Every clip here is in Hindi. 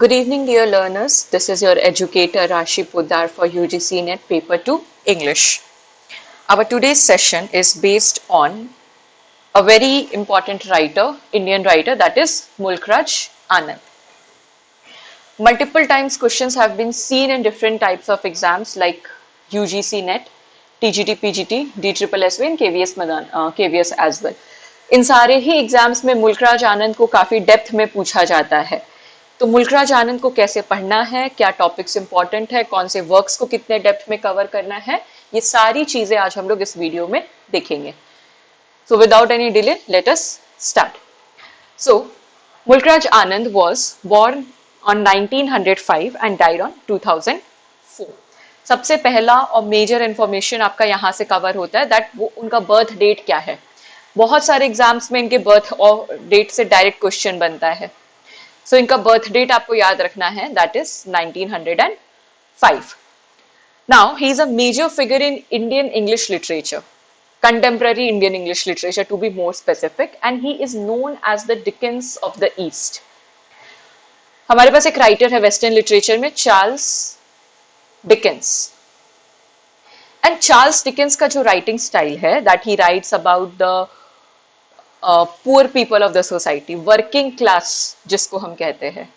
Good evening, dear learners. This is your educator Rashi Poddar for UGC NET Paper 2 English. Our today's session is based on a very important writer, Indian writer, that is Mulk Raj Anand. Multiple times questions have been seen in different types of exams like UGC NET, TGT, PGT, DSSS and KVS as well. इन सारे ही एग्जाम्स में मुल्क राज आनंद को काफी डेप्थ में पूछा जाता है. तो मुल्क राज आनंद को कैसे पढ़ना है, क्या टॉपिक्स इंपॉर्टेंट है, कौन से वर्क्स को कितने डेप्थ में कवर करना है, ये सारी चीजें आज हम लोग इस वीडियो में देखेंगे. So without any delay let us start. So Mulk Raj Anand was born on 1905 and died on 2004. सबसे पहला और मेजर इंफॉर्मेशन आपका यहाँ से कवर होता है दैट वो उनका बर्थ डेट क्या है. बहुत सारे एग्जाम्स में इनके बर्थ और डेट से डायरेक्ट क्वेश्चन बनता है. सो इनका बर्थ डेट आपको याद रखना है, that is 1905. Now he is a major figure in Indian English literature, contemporary Indian English literature to be more specific, and he is known as the Dickens of the East. हमारे पास एक राइटर है वेस्टर्न लिटरेचर में, Charles Dickens. And Charles Dickens का जो राइटिंग स्टाइल है, that he writes about the poor people of the society, working class जिसको हम कहते हैं.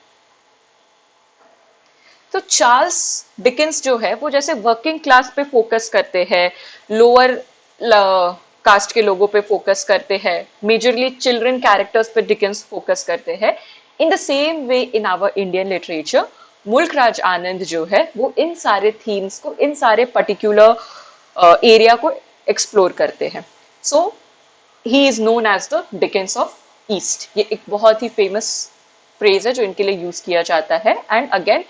तो चार्ल्स डिकेंस जो है वो जैसे वर्किंग क्लास पे फोकस करते हैं, लोअर कास्ट के लोगों पे फोकस करते हैं, मेजरली चिल्ड्रन कैरेक्टर्स पे डिकेंस फोकस करते हैं. In the same way in our Indian literature Mulk Raj आनंद जो है वो इन सारे थीम्स को, इन सारे पर्टिकुलर एरिया को एक्सप्लोर करते हैं. So he is known as the Dickens of East. ये एक बहुत ही फेमस फ्रेज है जो इनके लिए यूज किया जाता है. एंड अगेन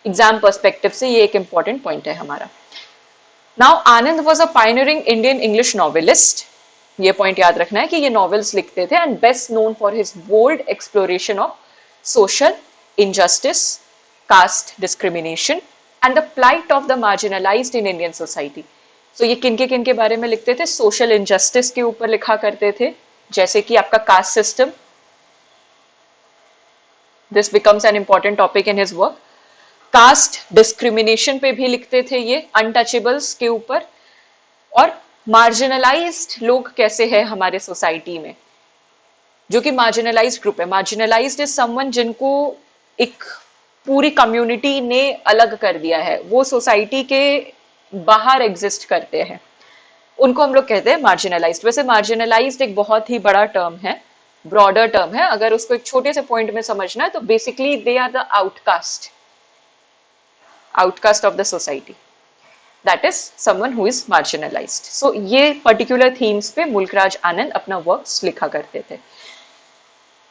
एग्जाम पर्सपेक्टिव से ये एक इंपॉर्टेंट पॉइंट है हमारा. Now Anand was a pioneering Indian English novelist. ये पॉइंट याद रखना है कि ये नॉवेल्स लिखते थे and best known for his bold exploration of social injustice, caste discrimination and the plight of the marginalised in Indian society. So ये किन के बारे में लिखते थे? सोशल इनजस्टिस के ऊपर लिखा करते थे, जैसे कि आपका caste system. This becomes an important topic in his work. Caste discrimination पे भी लिखते थे ये, अनटचेबल्स के ऊपर. और मार्जिनलाइज्ड लोग कैसे हैं हमारे सोसाइटी में, जो कि मार्जिनलाइज्ड ग्रुप है. मार्जिनलाइज्ड इज समवन जिनको एक पूरी कम्युनिटी ने अलग कर दिया है, वो सोसाइटी के बाहर एग्जिस्ट करते हैं, उनको हम लोग कहते हैं मार्जिनलाइज्ड. वैसे मार्जिनलाइज्ड एक बहुत ही बड़ा टर्म है, ब्रॉडर टर्म है. अगर उसको एक छोटे से पॉइंट में समझना है तो basically they are the outcast of the society, that is someone who is marginalized. So ये particular themes पे मुल्क राज आनंद अपना वर्क्स लिखा करते थे.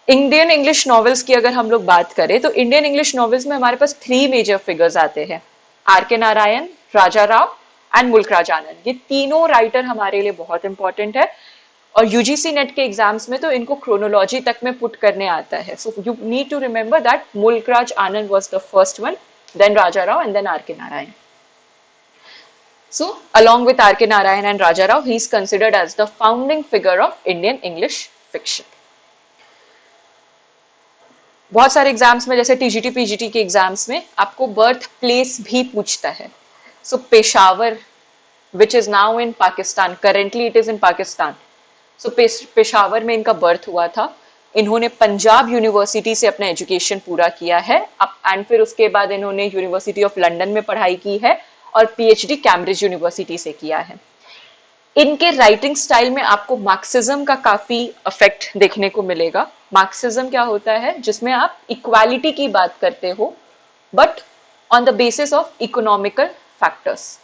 इंडियन इंग्लिश नॉवेल्स की अगर हम लोग बात करें तो इंडियन इंग्लिश नॉवेल्स में हमारे पास 3 मेजर फिगर्स आते हैं, आर.के. नारायण, राजा राव एंड मुल्क राज आनंद. ये तीनों राइटर हमारे लिए बहुत इंपॉर्टेंट है और यूजीसी नेट के एग्जाम्स में तो इनको क्रोनोलॉजी तक में पुट करने आता है. So you need to remember that Mulk Raj Anand was the first one, then Raja Rao and then R.K. Narayan. So along with R.K. Narayan and Raja Rao, he is considered as the founding figure of Indian English fiction. बहुत सारे एग्जाम्स में जैसे टीजीटी पीजीटी के एग्जाम्स में आपको बर्थ प्लेस भी पूछता है. So Peshawar which is now in Pakistan, currently it is in Pakistan. So Peshawar में इनका बर्थ हुआ था. इन्होंने पंजाब यूनिवर्सिटी से अपना एजुकेशन पूरा किया है एंड फिर उसके बाद इन्होंने यूनिवर्सिटी ऑफ लंदन में पढ़ाई की है और पीएचडी कैम्ब्रिज यूनिवर्सिटी से किया है. इनके राइटिंग स्टाइल में आपको मार्क्सिज्म का काफी इफेक्ट देखने को मिलेगा. मार्क्सिज्म क्या होता है? जिसमें आप इक्वालिटी की बात करते हो but on the basis of economical factors.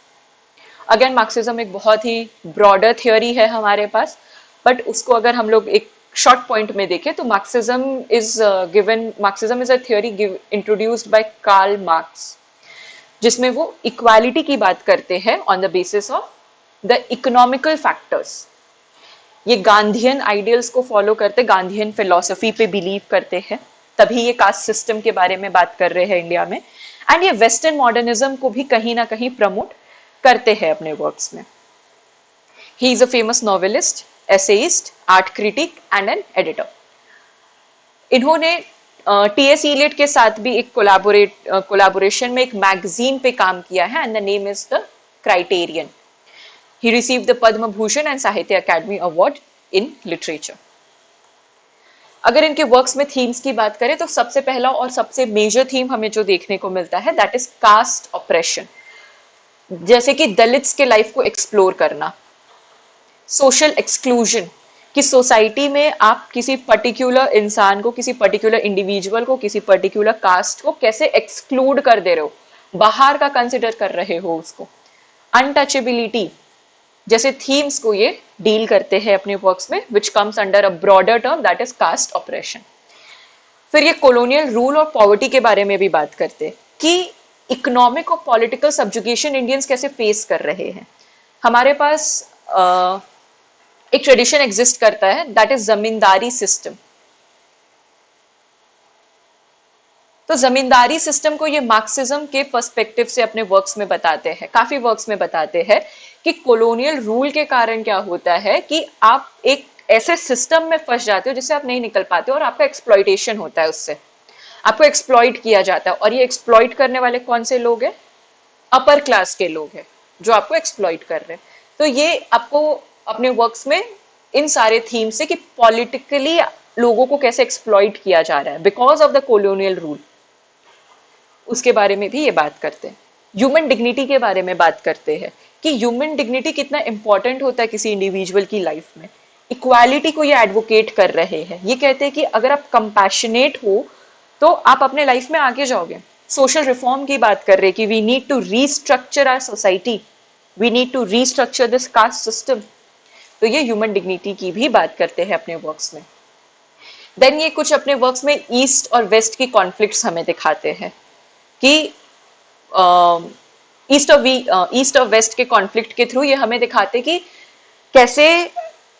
Again Marxism एक बहुत ही ब्रॉडर थियोरी है हमारे पास, बट उसको अगर हम लोग एक शॉर्ट पॉइंट में देखें तो Marxism is a theory introduced by Karl Marx, जिसमें वो इक्वालिटी की बात करते हैं on the basis of the economical factors. ये गांधीयन आइडियल्स को फॉलो करते, गांधीयन फिलॉसफी पे बिलीव करते हैं, तभी ये कास्ट सिस्टम के बारे में बात कर रहे हैं इंडिया में. एंड ये वेस्टर्न मॉडर्निज्म को भी कहीं ना कहीं प्रमोट करते हैं अपने वर्क्स में. ही is a famous novelist, essayist, art critic and an editor. इन्होंने टीएस इलियट के साथ भी एक कोलैबोरेशन में एक मैगजीन पे काम किया है and the name is the criterion. He received the Padma Bhushan and साहित्य अकादमी अवार्ड इन लिटरेचर. अगर इनके वर्क्स में थीम्स की बात करें तो सबसे पहला और सबसे मेजर थीम हमें जो देखने को मिलता है दैट इज कास्ट ऑपरेशन. जैसे कि दलित्स के लाइफ को एक्सप्लोर करना, सोशल एक्सक्लूजन, कि सोसाइटी में आप किसी पर्टिकुलर इंसान को, किसी पर्टिकुलर इंडिविजुअल को, किसी पर्टिकुलर कास्ट को कैसे एक्सक्लूड कर दे रहे हो, बाहर का कंसिडर कर रहे हो उसको. अनटचेबिलिटी जैसे थीम्स को ये डील करते हैं अपने वर्क्स में, which comes under a broader term that is caste operation. फिर ये कॉलोनियल रूल और पॉवर्टी के बारे में भी बात करते हैं कि इकोनॉमिक और पॉलिटिकल सब्जुगेशन इंडियंस कैसे फेस कर रहे हैं. हमारे पास एक ट्रेडिशन एग्जिस्ट करता है दैट इज जमींदारी सिस्टम. तो जमींदारी सिस्टम को ये मार्क्सिज्म के पर्सपेक्टिव से अपने वर्क्स में बताते हैं, काफी वर्क्स में बताते हैं कि कॉलोनियल रूल के कारण क्या होता है कि आप एक ऐसे सिस्टम में फंस जाते हो जिससे आप नहीं निकल पाते हो और आपका एक्सप्लॉइटेशन होता है, उससे आपको एक्सप्लॉइट किया जाता है. और ये एक्सप्लॉइट करने वाले कौन से लोग हैं? अपर क्लास के लोग हैं जो आपको एक्सप्लॉइट कर रहे हैं. तो ये आपको अपने वर्क्स में इन सारे थीम से कि पॉलिटिकली लोगों को कैसे एक्सप्लॉइट किया जा रहा है because of the colonial rule, उसके बारे में भी ये बात करते हैं. ह्यूमन डिग्निटी के बारे में बात करते हैं कि ह्यूमन डिग्निटी कितना इंपॉर्टेंट होता है किसी इंडिविजुअल की लाइफ में. इक्वालिटी को ये एडवोकेट कर रहे हैं. ये कहते हैं कि अगर आप कंपैशनेट हो तो आप अपने लाइफ में आगे जाओगे. सोशल रिफॉर्म की बात कर रहे हैं कि we need to restructure our society, we need to restructure this caste system. तो ये ह्यूमन डिग्निटी की भी बात करते हैं अपने वर्क्स में. देन ये कुछ अपने वर्क्स में ईस्ट और वेस्ट की कॉन्फ्लिक्ट्स हमें दिखाते हैं कि ईस्ट और वेस्ट के कॉन्फ्लिक्ट के थ्रू ये हमें दिखाते कि कैसे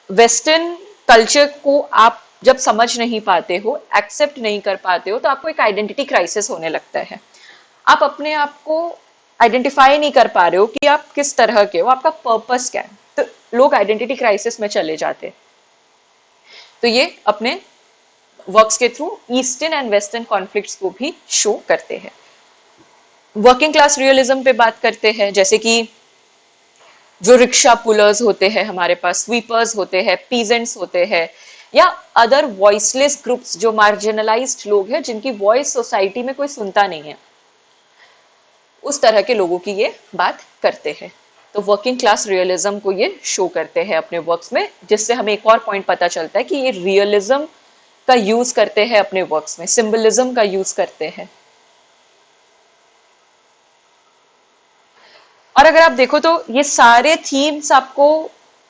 वेस्टर्न कल्चर को आप जब समझ नहीं पाते हो, एक्सेप्ट नहीं कर पाते हो, तो आपको एक आइडेंटिटी क्राइसिस होने लगता है. आप अपने आप को आइडेंटिफाई नहीं कर पा रहे हो कि आप किस तरह के हो, आपका पर्पस क्या है, तो लोग आइडेंटिटी क्राइसिस में चले जाते हैं. तो ये अपने वर्क्स के through eastern and western conflicts को भी शो करते हैं. वर्किंग क्लास रियलिज्म पे बात करते हैं, जैसे कि जो रिक्शा पुलर्स होते हैं हमारे पास, स्वीपर्स होते हैं, पीजेंट्स होते हैं, या अदर वॉइसलेस ग्रुप्स जो मार्जिनलाइज्ड लोग हैं जिनकी वॉइस सोसाइटी में कोई सुनता नहीं है, उस तरह के लोगों की ये बात करते हैं. तो वर्किंग क्लास रियलिज्म को ये शो करते हैं अपने वर्क्स में, जिससे हमें एक और पॉइंट पता चलता है कि ये रियलिज्म का यूज करते हैं अपने वर्क्स में, सिंबलिज्म का यूज करते हैं. और अगर आप देखो तो ये सारे थीम्स आपको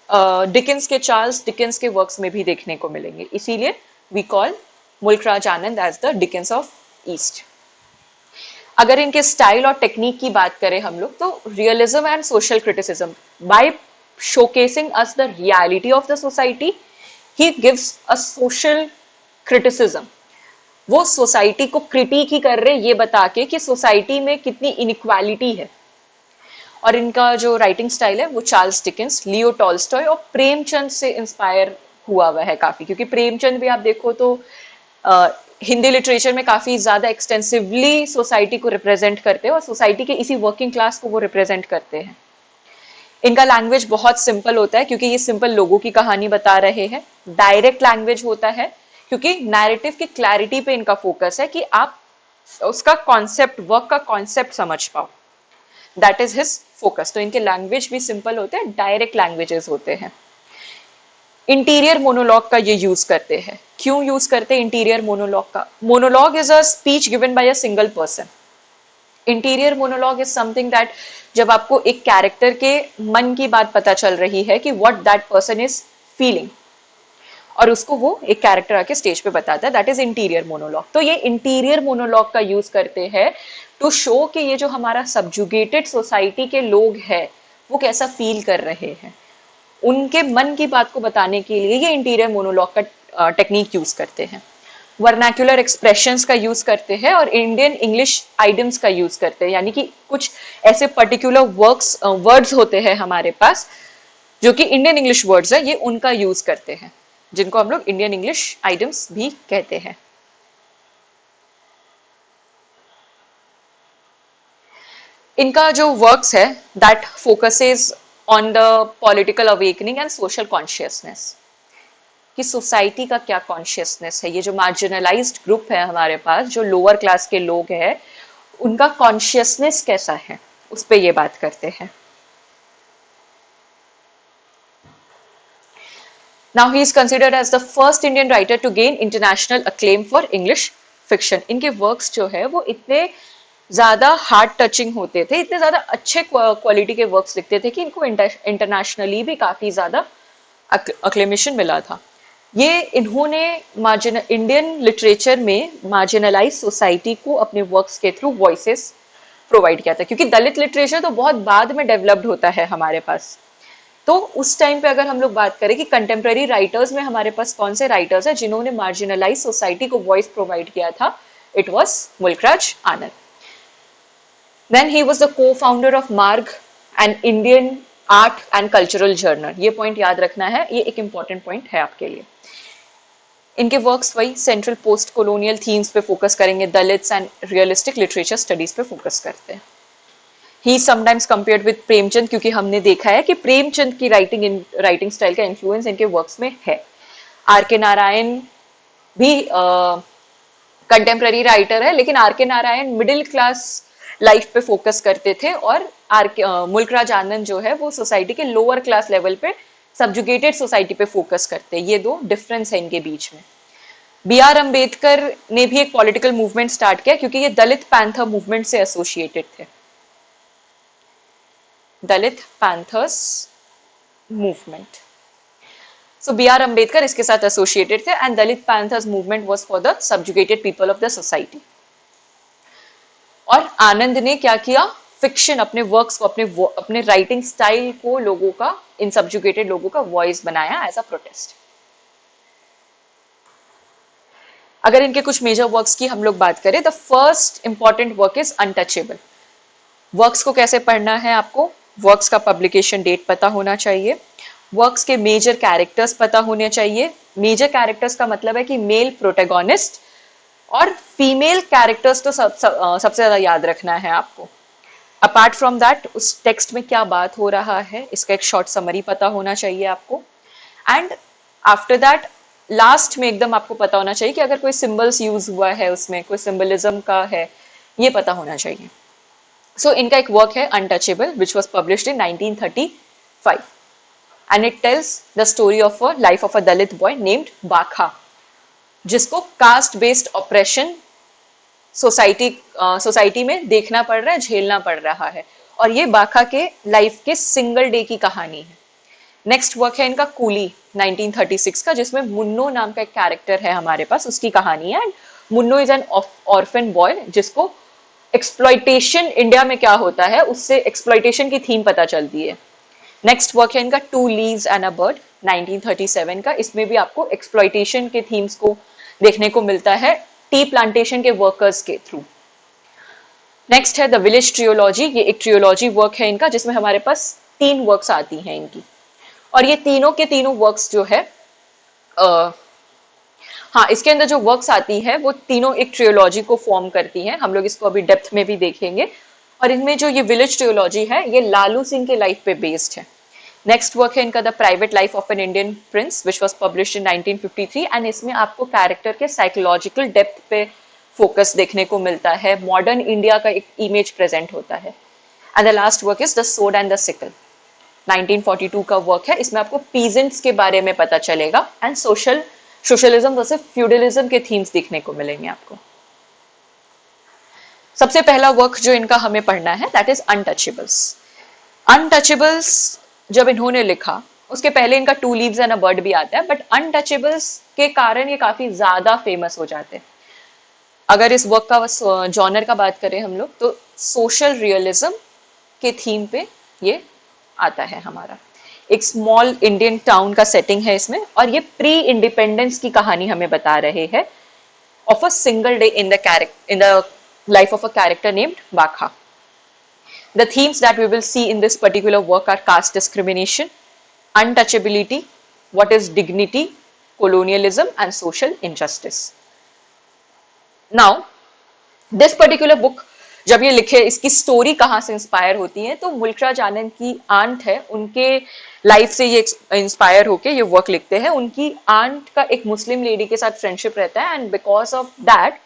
डिकेंस के, चार्ल्स डिकेंस के वर्क्स में भी देखने को मिलेंगे. इसीलिए we call Mulk Raj Anand as the Dickens of East. अगर इनके स्टाइल और टेक्निक की बात करें हम लोग, तो realism and social criticism, by showcasing us the reality of the society, he gives a social criticism. वो सोसाइटी को क्रिटिक ही कर रहे ये बता के कि सोसाइटी में कितनी इनइक्वालिटी है. और इनका जो राइटिंग स्टाइल है वो चार्ल्स डिकेंस, लियो टॉल्स्टॉय और प्रेमचंद से इंस्पायर हुआ हुआ है काफी, क्योंकि प्रेमचंद भी आप देखो तो हिंदी लिटरेचर में काफी ज्यादा एक्सटेंसिवली सोसाइटी को रिप्रेजेंट करते हैं और सोसाइटी के इसी वर्किंग क्लास को वो रिप्रेजेंट करते हैं. इनका लैंग्वेज बहुत सिंपल होता है क्योंकि ये सिंपल लोगों की कहानी बता रहे हैं. डायरेक्ट लैंग्वेज होता है क्योंकि नैरेटिव की क्लैरिटी पे इनका फोकस है कि आप उसका कॉन्सेप्ट, वर्क का कॉन्सेप्ट समझ पाओ. That is his focus. तो इनके लैंग्वेज भी सिंपल होते हैं, डायरेक्ट लैंग्वेजेस होते हैं. इंटीरियर मोनोलॉग का ये यूज करते हैं. क्यों यूज करते हैं इंटीरियर मोनोलॉग का? Monologue is a speech given by a single person. Interior monologue is something that जब आपको एक कैरेक्टर के मन की बात पता चल रही है कि what that person is feeling, और उसको वो एक कैरेक्टर आके स्टेज पे बताता है, दैट इज इंटीरियर मोनोलॉग. तो ये इंटीरियर मोनोलॉग का यूज करते हैं टू शो कि ये जो हमारा सब्जुगेटेड सोसाइटी के लोग हैं वो कैसा फील कर रहे हैं. उनके मन की बात को बताने के लिए ये इंटीरियर मोनोलॉग का टेक्निक यूज करते हैं. वर्नाक्युलर एक्सप्रेशंस का यूज करते हैं और इंडियन इंग्लिश आइडम्स का यूज करते हैं, यानी कि कुछ ऐसे पर्टिकुलर वर्ड्स होते हैं हमारे पास जो कि इंडियन इंग्लिश वर्ड्स है, ये उनका यूज करते हैं, जिनको हम लोग इंडियन इंग्लिश आइडम्स भी कहते हैं. इनका जो वर्क्स है that focuses on the political awakening and social consciousness, कि सोसाइटी का क्या कॉन्शियसनेस है, ये जो मार्जिनलाइज्ड ग्रुप है हमारे पास, जो लोअर क्लास के लोग हैं, उनका कॉन्शियसनेस कैसा है, उस पर ये बात करते हैं. Now he is considered as the first Indian writer to gain international acclaim for English fiction. इनके वर्क्स जो है वो इतने ज्यादा हार्ट टचिंग होते थे, इतने ज्यादा अच्छे क्वालिटी के वर्क्स लिखते थे कि इनको इंटरनेशनली भी काफी ज्यादा अक्लेमेशन मिला था. ये इन्होंने इंडियन लिटरेचर में मार्जिनलाइज सोसाइटी को अपने वर्क्स के थ्रू वॉइसेस प्रोवाइड किया था, क्योंकि दलित लिटरेचर तो बहुत बाद में डेवलप्ड होता है हमारे पास. तो उस टाइम पे अगर हम लोग बात करें कि कंटेम्प्रेरी राइटर्स में हमारे पास कौन से राइटर्स हैं जिन्होंने मार्जिनलाइज सोसाइटी को वॉइस प्रोवाइड किया था, it was Mulk Raj Anand. Then he was the co founder of Marg, an Indian art and cultural journal. ये पॉइंट याद रखना है, ये एक इंपॉर्टेंट पॉइंट है आपके लिए. इनके वर्क्स वही सेंट्रल पोस्ट कोलोनियल थीम्स पे फोकस करेंगे, Dalits and realistic literature studies पे फोकस करते हैं. He sometimes compared with Premchand, क्योंकि हमने देखा है कि प्रेमचंद की राइटिंग स्टाइल का इन्फ्लुएंस इनके वर्क्स में है. आर के नारायण भी कंटेम्प्रेरी राइटर है, लेकिन आर के नारायण मिडिल क्लास लाइफ पे फोकस करते थे, और मुल्कराज आनंद जो है वो सोसाइटी के लोअर क्लास लेवल पे सब्जुगेटेड सोसाइटी पे फोकस करते हैं. ये दो डिफरेंस है इनके बीच में. बी आर अम्बेडकर ने भी एक पॉलिटिकल मूवमेंट स्टार्ट किया, क्योंकि ये दलित पैंथर मूवमेंट से एसोसिएटेड थे. Dalit Panthers movement, so B R Ambedkar इसके साथ एसोसिएटेड थे, and Dalit Panthers movement was for the subjugated people of the society. और आनंद ने क्या किया, फिक्शन, अपने वर्क्स को, अपने राइटिंग स्टाइल को लोगों का, इन सब्जुगेटेड लोगों का वॉइस बनाया एज अ प्रोटेस्ट. अगर इनके कुछ मेजर वर्क्स की हम लोग बात करें, the first important work is untouchable. Works को कैसे पढ़ना है आपको, वर्क्स का पब्लिकेशन डेट पता होना चाहिए, वर्क्स के मेजर कैरेक्टर्स पता होने चाहिए. मेजर कैरेक्टर्स का मतलब है कि मेल प्रोटेगोनिस्ट और फीमेल कैरेक्टर्स तो सबसे ज्यादा याद रखना है आपको. अपार्ट फ्रॉम दैट, उस टेक्स्ट में क्या बात हो रहा है इसका एक शॉर्ट समरी पता होना चाहिए आपको. एंड आफ्टर दैट लास्ट में एकदम आपको पता होना चाहिए कि अगर कोई सिंबल्स यूज हुआ है उसमें, कोई सिंबलिज्म का है, ये पता होना चाहिए. सो इनका एक वर्क है untouchable, which was published in 1935, and it tells the story of a life of a Dalit boy named बाखा, जिसको कास्ट बेस्ड ऑपरेशन सोसाइटी में देखना पड़ रहा है, झेलना पड़ रहा है. और ये बाखा के लाइफ के सिंगल डे की कहानी है. नेक्स्ट वर्क है इनका कूली 1936 का, जिसमें मुन्नो नाम का एक कैरेक्टर है हमारे पास, उसकी कहानी है. Munro is an orphan boy जिसको एक्सप्लॉइटेशन इंडिया में क्या होता है उससे एक्सप्लॉइटेशन की थीम पता चलती है. नेक्स्ट वर्क है इनका two leaves and a bird 1937 का. इसमें भी आपको एक्सप्लॉइटेशन के थीम्स को देखने को मिलता है टी प्लांटेशन के वर्कर्स के थ्रू. नेक्स्ट है द विलेज ट्रियोलॉजी. ये एक ट्रियोलॉजी वर्क है इनका, जिसमें हमारे पास 3 वर्क्स आती हैं इनकी, और ये तीनों के तीनों वर्क्स जो है हाँ, इसके अंदर जो वर्क्स आती है वो तीनों एक ट्रियोलॉजी को फॉर्म करती हैं. हम लोग इसको अभी डेप्थ में भी देखेंगे. और इनमें जो ये विलेज ट्रियोलॉजी है ये लालू सिंह के लाइफ पे बेस्ड है. नेक्स्ट वर्क है इनका the private life of an Indian Prince, which was published in 1953, and इसमें आपको कैरेक्टर के साइकोलॉजिकल डेप्थ पे फोकस देखने को मिलता है. मॉडर्न इंडिया का एक इमेज प्रेजेंट होता है. And the last work is the sword and the sickle 1942 का वर्क है. इसमें आपको पीजेंट्स के बारे में पता चलेगा, एंड सोशलिज्म वर्सेस फ्यूडलिज्म के थीम्स देखने को मिलेंगे आपको. सबसे पहला वर्क जो इनका हमें पढ़ना है दैट इज अनटचेबल्स. अनटचेबल्स जब इन्होंने लिखा, उसके पहले इनका two leaves and a bird भी आता है, बट अनटचेबल्स के कारण ये काफी ज्यादा फेमस हो जाते हैं. अगर इस वर्क का जॉनर का बात करें हम लोग, तो सोशल रियलिज्म के थीम पे ये आता है हमारा. एक स्मॉल इंडियन टाउन का सेटिंग है इसमें, और ये प्री इंडिपेंडेंस की कहानी हमें बता रहे हैं of a single day in the life of a character named Bakha. The themes that we will see in this particular work are caste discrimination, untouchability, what is dignity, colonialism, and social injustice. Now, this particular book जब ये लिखे, इसकी स्टोरी कहाँ से इंस्पायर होती है, तो मुल्क राज आनंद की आंट है, उनके लाइफ से ये इंस्पायर होके ये वर्क लिखते हैं। उनकी आंट का एक मुस्लिम लेडी के साथ फ्रेंडशिप रहता है, एंड बिकॉज ऑफ दैट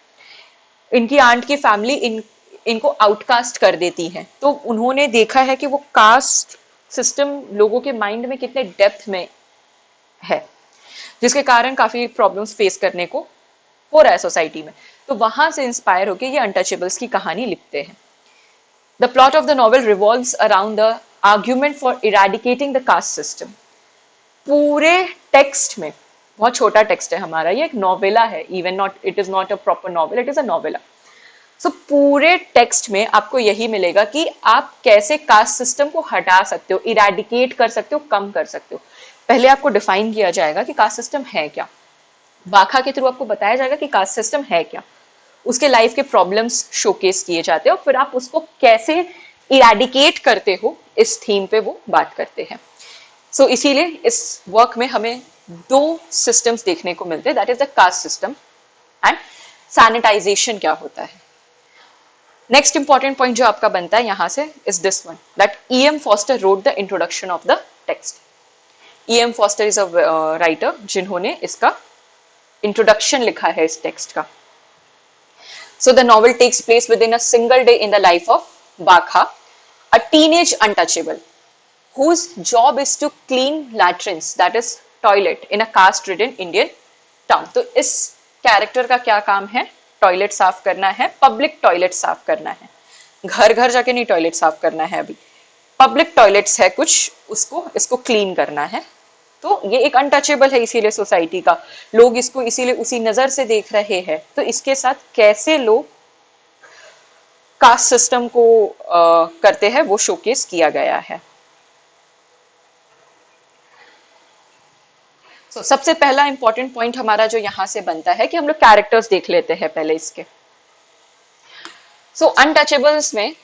इनकी आंट की फैमिली इनको आउटकास्ट कर देती है। तो उन्होंने देखा है कि वो कास्ट सिस्टम लोगों के माइंड में कितने डेप्थ में है, जिसके कारण काफी प्रॉब्लम्स फेस करने को हो रहा है सोसाइटी में। तो वहां से इंस्पायर होकर ये अनटचेबल्स की कहानी लिखते हैं। The plot of the novel revolves around the argument for eradicating the caste system. पूरे टेक्स्ट में, बहुत छोटा टेक्स्ट है हमारा, ये एक नॉवेला है, even not, it is not a proper novel, it is a novella. So पूरे टेक्स्ट में आपको यही मिलेगा कि आप कैसे कास्ट सिस्टम को हटा सकते हो, इरेडिकेट कर सकते हो, कम कर सकते हो। पहले आपको डिफाइन किया जाएगा कि कास्ट सिस्टम है क्या, बाखा के थ्रू आपको बताया जाएगा कि कास्ट सिस्टम है क्या, उसके लाइफ के प्रॉब्लम्स शोकेस किए जाते हैं, और फिर आप उसको कैसे इरेडिकेट करते हो, इस थीम पे वो बात करते हैं। सो इसीलिए इस वर्क में हमें दो सिस्टम्स देखने को मिलते हैं, that is the caste system and sanitization क्या होता है। नेक्स्ट इंपॉर्टेंट पॉइंट जो आपका बनता है यहां से is this one, that E.M. Forster wrote the introduction of the text. E.M. Forster is a writer जिन्होंने इसका इंट्रोडक्शन लिखा है इस टेक्स्ट का। So the novel takes place within a single day in the life of Bakha, a teenage untouchable whose job is to clean latrines, that is toilet, in a caste-ridden Indian town. तो इस कैरेक्टर का क्या काम है? टॉयलेट साफ करना है, पब्लिक टॉयलेट साफ करना है, घर घर जाके नहीं टॉयलेट साफ करना है, अभी पब्लिक टॉयलेट्स है कुछ, उसको इसको क्लीन करना है। तो ये एक अनटचेबल है इसीलिए सोसाइटी का, लोग इसको इसीलिए उसी नजर से देख रहे हैं। तो इसके साथ कैसे लोग कास्ट सिस्टम को करते हैं वो शोकेस किया गया है। सबसे पहला इंपॉर्टेंट पॉइंट हमारा जो यहां से बनता है कि हम लोग कैरेक्टर्स देख लेते हैं पहले इसके। अनटचेबल्स में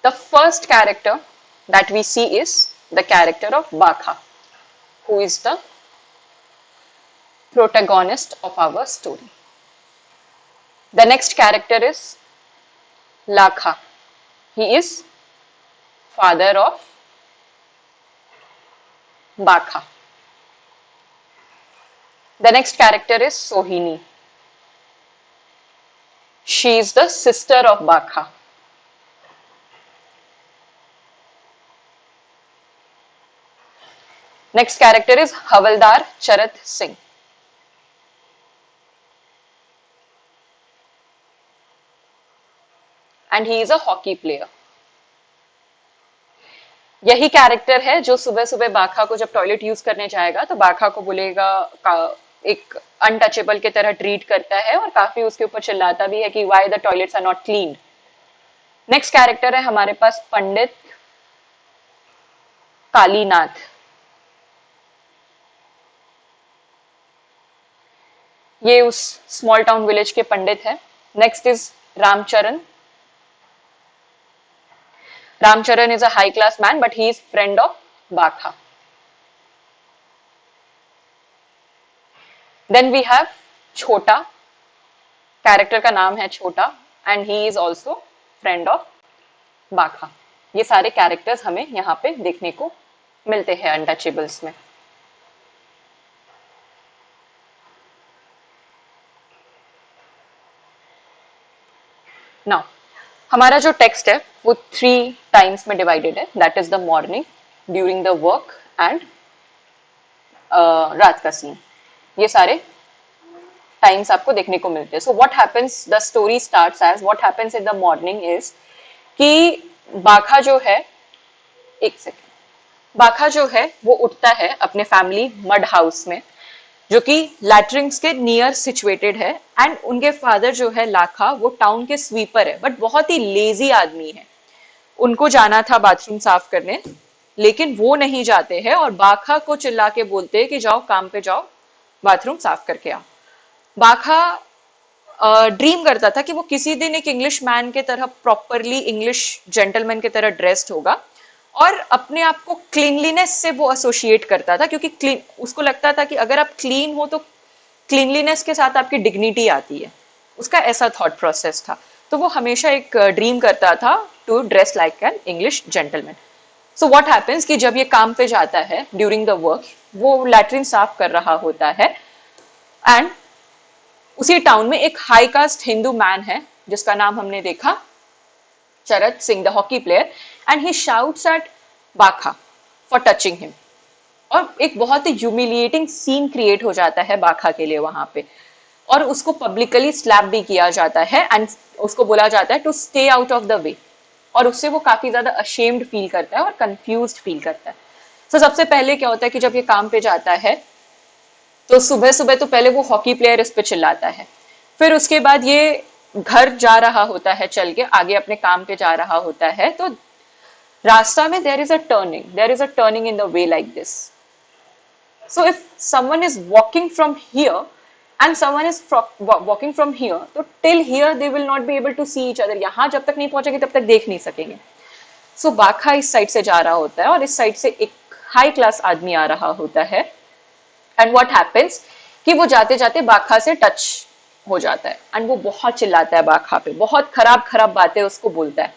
the first character that we see is the character of Bakha, who is the protagonist of our story. The next character is Lakha. He is father of Bakha. The next character is Sohini. She is the sister of Bakha. Next character is Havaldar Charat Singh. And he is a hockey player. यही कैरेक्टर है जो सुबह सुबह बाखा को जब टॉयलेट यूज करने जाएगा तो बाखा को बोलेगा, एक अनटचेबल की तरह ट्रीट करता है और काफी उसके ऊपर चिल्लाता भी है कि why the toilets are not clean. Next character है हमारे पास पंडित कालीनाथ। ये उस स्मॉल टाउन विलेज के पंडित है। Next is Ramcharan. Ramcharan is a high class man but he is friend of Bakha. Then we have Chota, character का नाम है Chota and he is also friend of Bakha. ये सारे कैरेक्टर्स हमें यहाँ पे देखने को मिलते हैं अनटचेबल्स में। नाउ हमारा जो टेक्स्ट है वो 3 टाइम्स में डिवाइडेड है, that is the morning, during the work and रात का सीन। ये सारे टाइम्स आपको देखने को मिलते हैं। So what happens, the story starts as what happens in the morning is कि बाखा जो है, एक सेकेंड, बाखा जो है वो उठता है अपने फैमिली मड हाउस में जो कि लैट्रिन्स के नियर सिचुएटेड है, एंड उनके फादर जो है लाखा वो टाउन के स्वीपर है बट बहुत ही लेजी आदमी है। उनको जाना था बाथरूम साफ करने लेकिन वो नहीं जाते हैं और बाखा को चिल्ला के बोलते हैं कि जाओ काम पे जाओ, बाथरूम साफ करके आओ। बाखा ड्रीम करता था कि वो किसी दिन एक इंग्लिश मैन के तरह प्रॉपरली इंग्लिश जेंटलमैन की तरह ड्रेस्ड होगा और अपने आप को क्लीनलीनेस से वो एसोसिएट करता था, क्योंकि क्लीन उसको लगता था कि अगर आप क्लीन हो तो क्लीनलीनेस के साथ आपकी डिग्निटी आती है, उसका ऐसा थॉट प्रोसेस था। तो वो हमेशा एक ड्रीम करता था to dress like an English gentleman. So what happens कि जब ये काम पे जाता है ड्यूरिंग द वर्क, वो लैट्रिन साफ कर रहा होता है एंड उसी टाउन में एक हाई कास्ट हिंदू मैन है जिसका नाम हमने देखा Charat Singh the hockey player, and he shouts at Bakha for touching him. और एक बहुत ही ह्यूमिलिएटिंग सीन क्रिएट हो जाता है बाखा के लिए वहां पे, और उसको पब्लिकली स्लैप भी किया जाता है एंड उसको बोला जाता है to stay out of the way, और उससे वो काफी ज्यादा अशेम्ड फील करता है और कंफ्यूज्ड फील करता है। तो सबसे पहले क्या होता है कि जब ये काम पे जाता है तो सुबह सुबह तो पहले वो हॉकी प्लेयर इस पे चिल्लाता है, फिर उसके बाद ये घर जा रहा होता है, चल के आगे अपने काम पे जा रहा होता है, तो रास्ता में there is a turning in the way like this. So if someone is walking from here and someone is walking from here, तो till here they will not be able to see each other. यहाँ जब तक नहीं पहुंचेंगे तब तक देख नहीं सकेंगे। So बाखा इस साइड से जा रहा होता है और इस साइड से एक हाई क्लास आदमी आ रहा होता है, एंड व्हाट हैपेंस कि वो जाते जाते बाखा से टच हो जाता है एंड वो बहुत चिल्लाता है बाखा पे, बहुत खराब खराब बातें उसको बोलता है।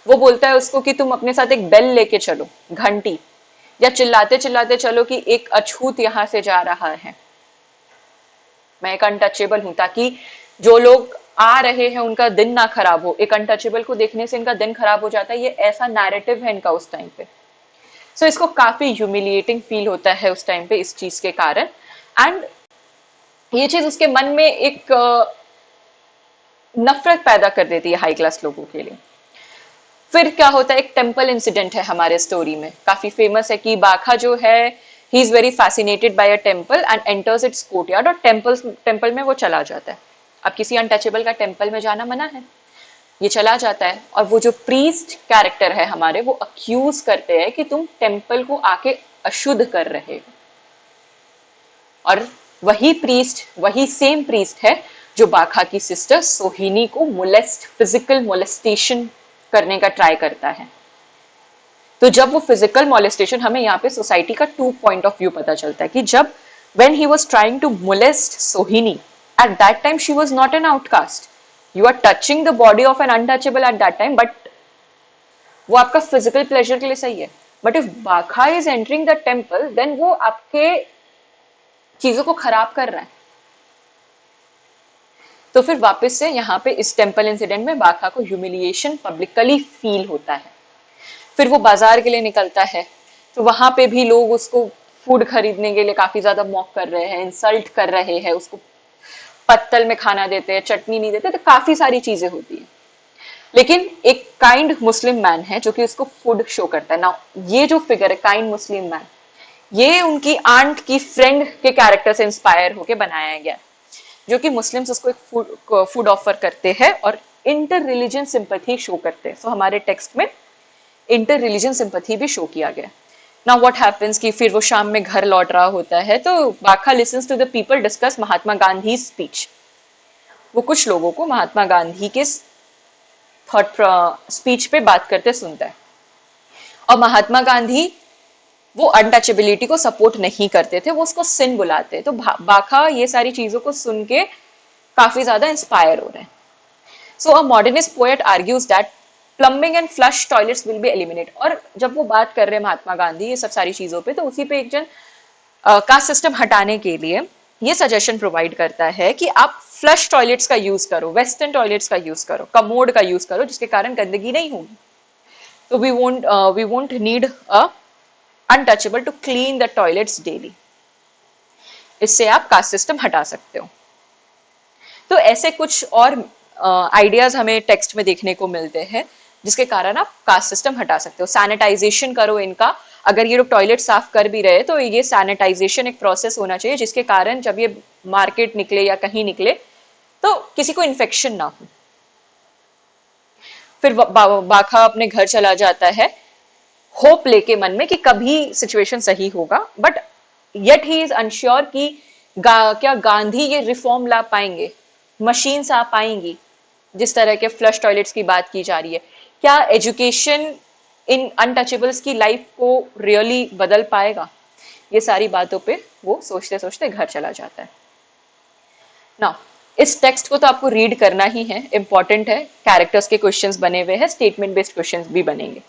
वो बोलता है उसको कि तुम अपने साथ एक बेल लेके चलो, घंटी, या चिल्लाते चिल्लाते चलो कि एक अछूत यहां से जा रहा है, मैं एक अनटचेबल हूं, ताकि जो लोग आ रहे हैं उनका दिन ना खराब हो। एक अनटचेबल को देखने से इनका दिन खराब हो जाता है, ये ऐसा नैरेटिव है इनका उस टाइम पे। सो इसको काफी ह्यूमिलिएटिंग फील होता है उस टाइम पे इस चीज के कारण, एंड ये चीज उसके मन में एक नफरत पैदा कर देती है हाई क्लास लोगों के लिए। फिर क्या होता है, एक टेम्पल इंसिडेंट है हमारे स्टोरी में, काफी फेमस है कि बाखा जो है he is very fascinated by a temple and enters it's courtyard, और टेम्पल में वो चला जाता है। अब किसी अनटचेबल का टेम्पल में जाना मना है, ये चला जाता है, और वो जो प्रीस्ट कैरेक्टर है हमारे, वो अक्यूज करते हैं कि तुम टेम्पल को आके अशुद्ध कर रहे हो। और वही सेम प्रीस्ट है जो बाखा की सिस्टर सोहिनी को फिजिकल मोलेस्टेशन करने का ट्राई करता है। तो जब वो फिजिकल मोलेस्टेशन, हमें यहाँ पे सोसाइटी का 2 पॉइंट ऑफ व्यू पता चलता है कि जब when he was trying to molest Sohini, at that time she was not an outcast. You are touching the body of an untouchable at that time, but वो आपका फिजिकल प्लेजर के लिए सही है, but if Bakha is entering the temple then वो आपके चीजों को खराब कर रहा है। तो फिर वापस से यहाँ पे इस टेम्पल इंसिडेंट में बाखा को ह्यूमिलिएशन पब्लिकली फील होता है। फिर वो बाजार के लिए निकलता है, तो वहां पे भी लोग उसको फूड खरीदने के लिए काफी ज्यादा मॉक कर रहे हैं, इंसल्ट कर रहे हैं, उसको पत्तल में खाना देते हैं, चटनी नहीं देते, तो काफी सारी चीजें होती है। लेकिन एक काइंड मुस्लिम मैन है जो कि उसको फूड शो करता है ना। ये जो फिगर है काइंड मुस्लिम मैन, ये उनकी आंट की फ्रेंड के कैरेक्टर से इंस्पायर होके बनाया गया, जो कि मुस्लिम्स उसको एक फूड ऑफर करते हैं और इंटर रिलीजन सिंपैथी शो करते हैं। सो हमारे टेक्स्ट में इंटर रिलीजन सिंपैथी भी शो किया गया। नाउ व्हाट हैपेंस कि फिर वो शाम में घर लौट रहा होता है, तो Bakha listens to the people discuss Mahatma Gandhi speech. वो कुछ लोगों को महात्मा गांधी के थॉट स्पीच पे बात करते सुनता है, और महात्मा गांधी वो अनटचेबिलिटी को सपोर्ट नहीं करते थे, वो उसको सिन बुलाते। तो बाखा ये सारी चीजों को सुन के काफी ज्यादा इंस्पायर हो रहे हैं। So a modernist poet argues that plumbing and flush toilets will be eliminate. और जब वो बात कर रहे हैं महात्मा गांधी ये सब सारी चीजों पे, तो उसी पे एक जन कास्ट सिस्टम हटाने के लिए ये सजेशन प्रोवाइड करता है कि आप फ्लश टॉयलेट्स का यूज करो, वेस्टर्न टॉयलेट्स का यूज करो, कमोड का यूज करो, जिसके कारण गंदगी नहीं होगी। तो we won't need a untouchable to clean the toilets daily. इससे आप कास्ट सिस्टम हटा सकते हो। तो ऐसे कुछ और आइडियाज हमें टेक्स्ट में देखने को मिलते हैं जिसके कारण आप कास्ट सिस्टम हटा सकते हो। सैनिटाइजेशन करो इनका, अगर ये लोग टॉयलेट साफ कर भी रहे तो ये सैनिटाइजेशन एक प्रोसेस होना चाहिए जिसके कारण जब ये मार्केट निकले या कहीं निकले तो किसी को इन्फेक्शन ना हो। फिर बाखा अपने घर चला जाता है होप लेके मन में कि कभी सिचुएशन सही होगा, but yet he is unsure कि क्या गांधी ये रिफॉर्म ला पाएंगे, मशीन्स आ पाएंगी, जिस तरह के फ्लश टॉयलेट्स की बात की जा रही है। क्या एजुकेशन इन अनटचेबल्स की लाइफ को रियली बदल पाएगा? ये सारी बातों पे वो सोचते सोचते घर चला जाता है। ना इस टेक्स्ट को तो आपको रीड करना ही है, इंपॉर्टेंट है, कैरेक्टर्स के क्वेश्चंस बने हुए हैं, स्टेटमेंट बेस्ड क्वेश्चंस भी बनेंगे।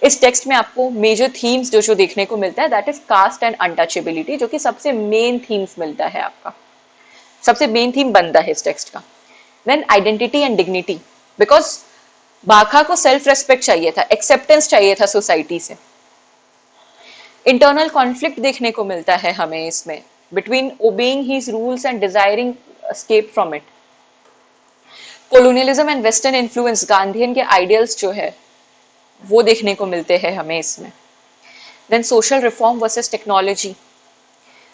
इस टेक्स्ट में आपको मेजर थीम्स जो देखने को मिलता है that is caste and untouchability, जो कि सबसे मेन थीम्स मिलता है आपका, सबसे मेन थीम बनता है इस टेक्स्ट का। Then identity and dignity, because Bakha को सेल्फ रेस्पेक्ट चाहिए था, एक्सेप्टेंस चाहिए था सोसाइटी से। इंटरनल कॉन्फ्लिक्ट देखने को मिलता है हमें इसमें between obeying his rules and desiring escape from it. Colonialism and western influence, Gandhian के आइडियल्स जो है वो देखने को मिलते हैं हमें इसमें। Then social reform versus technology,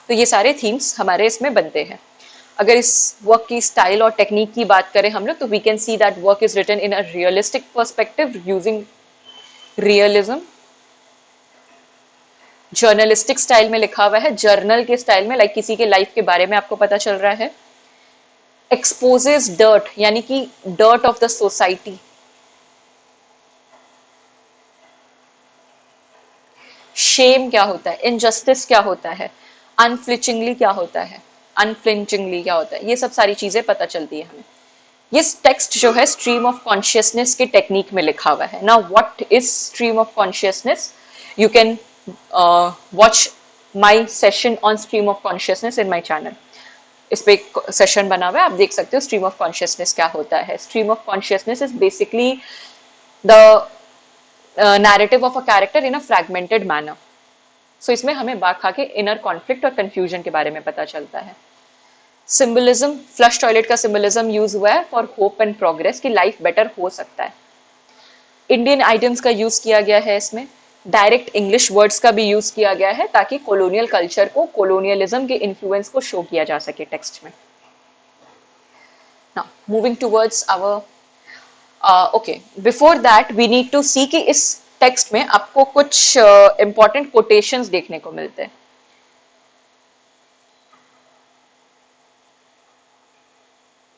तो ये सारे थीम्स हमारे इसमें बनते हैं। अगर इस वर्क की स्टाइल और टेक्निक की बात करें हम लोग, तो we can see that work is written in a realistic perspective using realism. Journalistic style में लिखा हुआ है, जर्नल के स्टाइल में, लाइक किसी के लाइफ के बारे में आपको पता चल रहा है। एक्सपोजेस डर्ट, यानी कि dirt of the society. Shame क्या होता है, इनजस्टिस क्या होता है, अनफ्लिचिंगली क्या होता है, अनफ्लिंचिंगली क्या होता है, ये सब सारी चीजें पता चलती है हमें। ये टेक्स्ट जो है स्ट्रीम ऑफ कॉन्शियसनेस के टेक्निक में लिखा हुआ है। Now what is stream of consciousness? You can watch my session on stream of consciousness in my channel. इस पे एक सेशन बना हुआ है, आप देख सकते हो स्ट्रीम ऑफ कॉन्शियसनेस क्या होता है। Stream of consciousness is basically the narrative of a character in a fragmented manner. So इसमें हमें बाखा के इनर कॉन्फ्लिक्ट और कंफ्यूजन के बारे में पता चलता है। सिंबलिज्म, फ्लश टॉयलेट का सिंबलिज्म यूज हुआ है फॉर होप एंड प्रोग्रेस, की लाइफ बेटर हो सकता है। इंडियन आइडियम्स का यूज किया गया है इसमें। डायरेक्ट इंग्लिश वर्ड्स का भी यूज किया गया है ताकि कॉलोनियल कल्चर को, कॉलोनियलिज्म के इन्फ्लुएंस को शो किया जा सके टेक्स्ट में। Now moving towards our okay, before that we need to see कि इस टेक्स्ट में आपको कुछ इंपॉर्टेंट कोटेशंस देखने को मिलते हैं।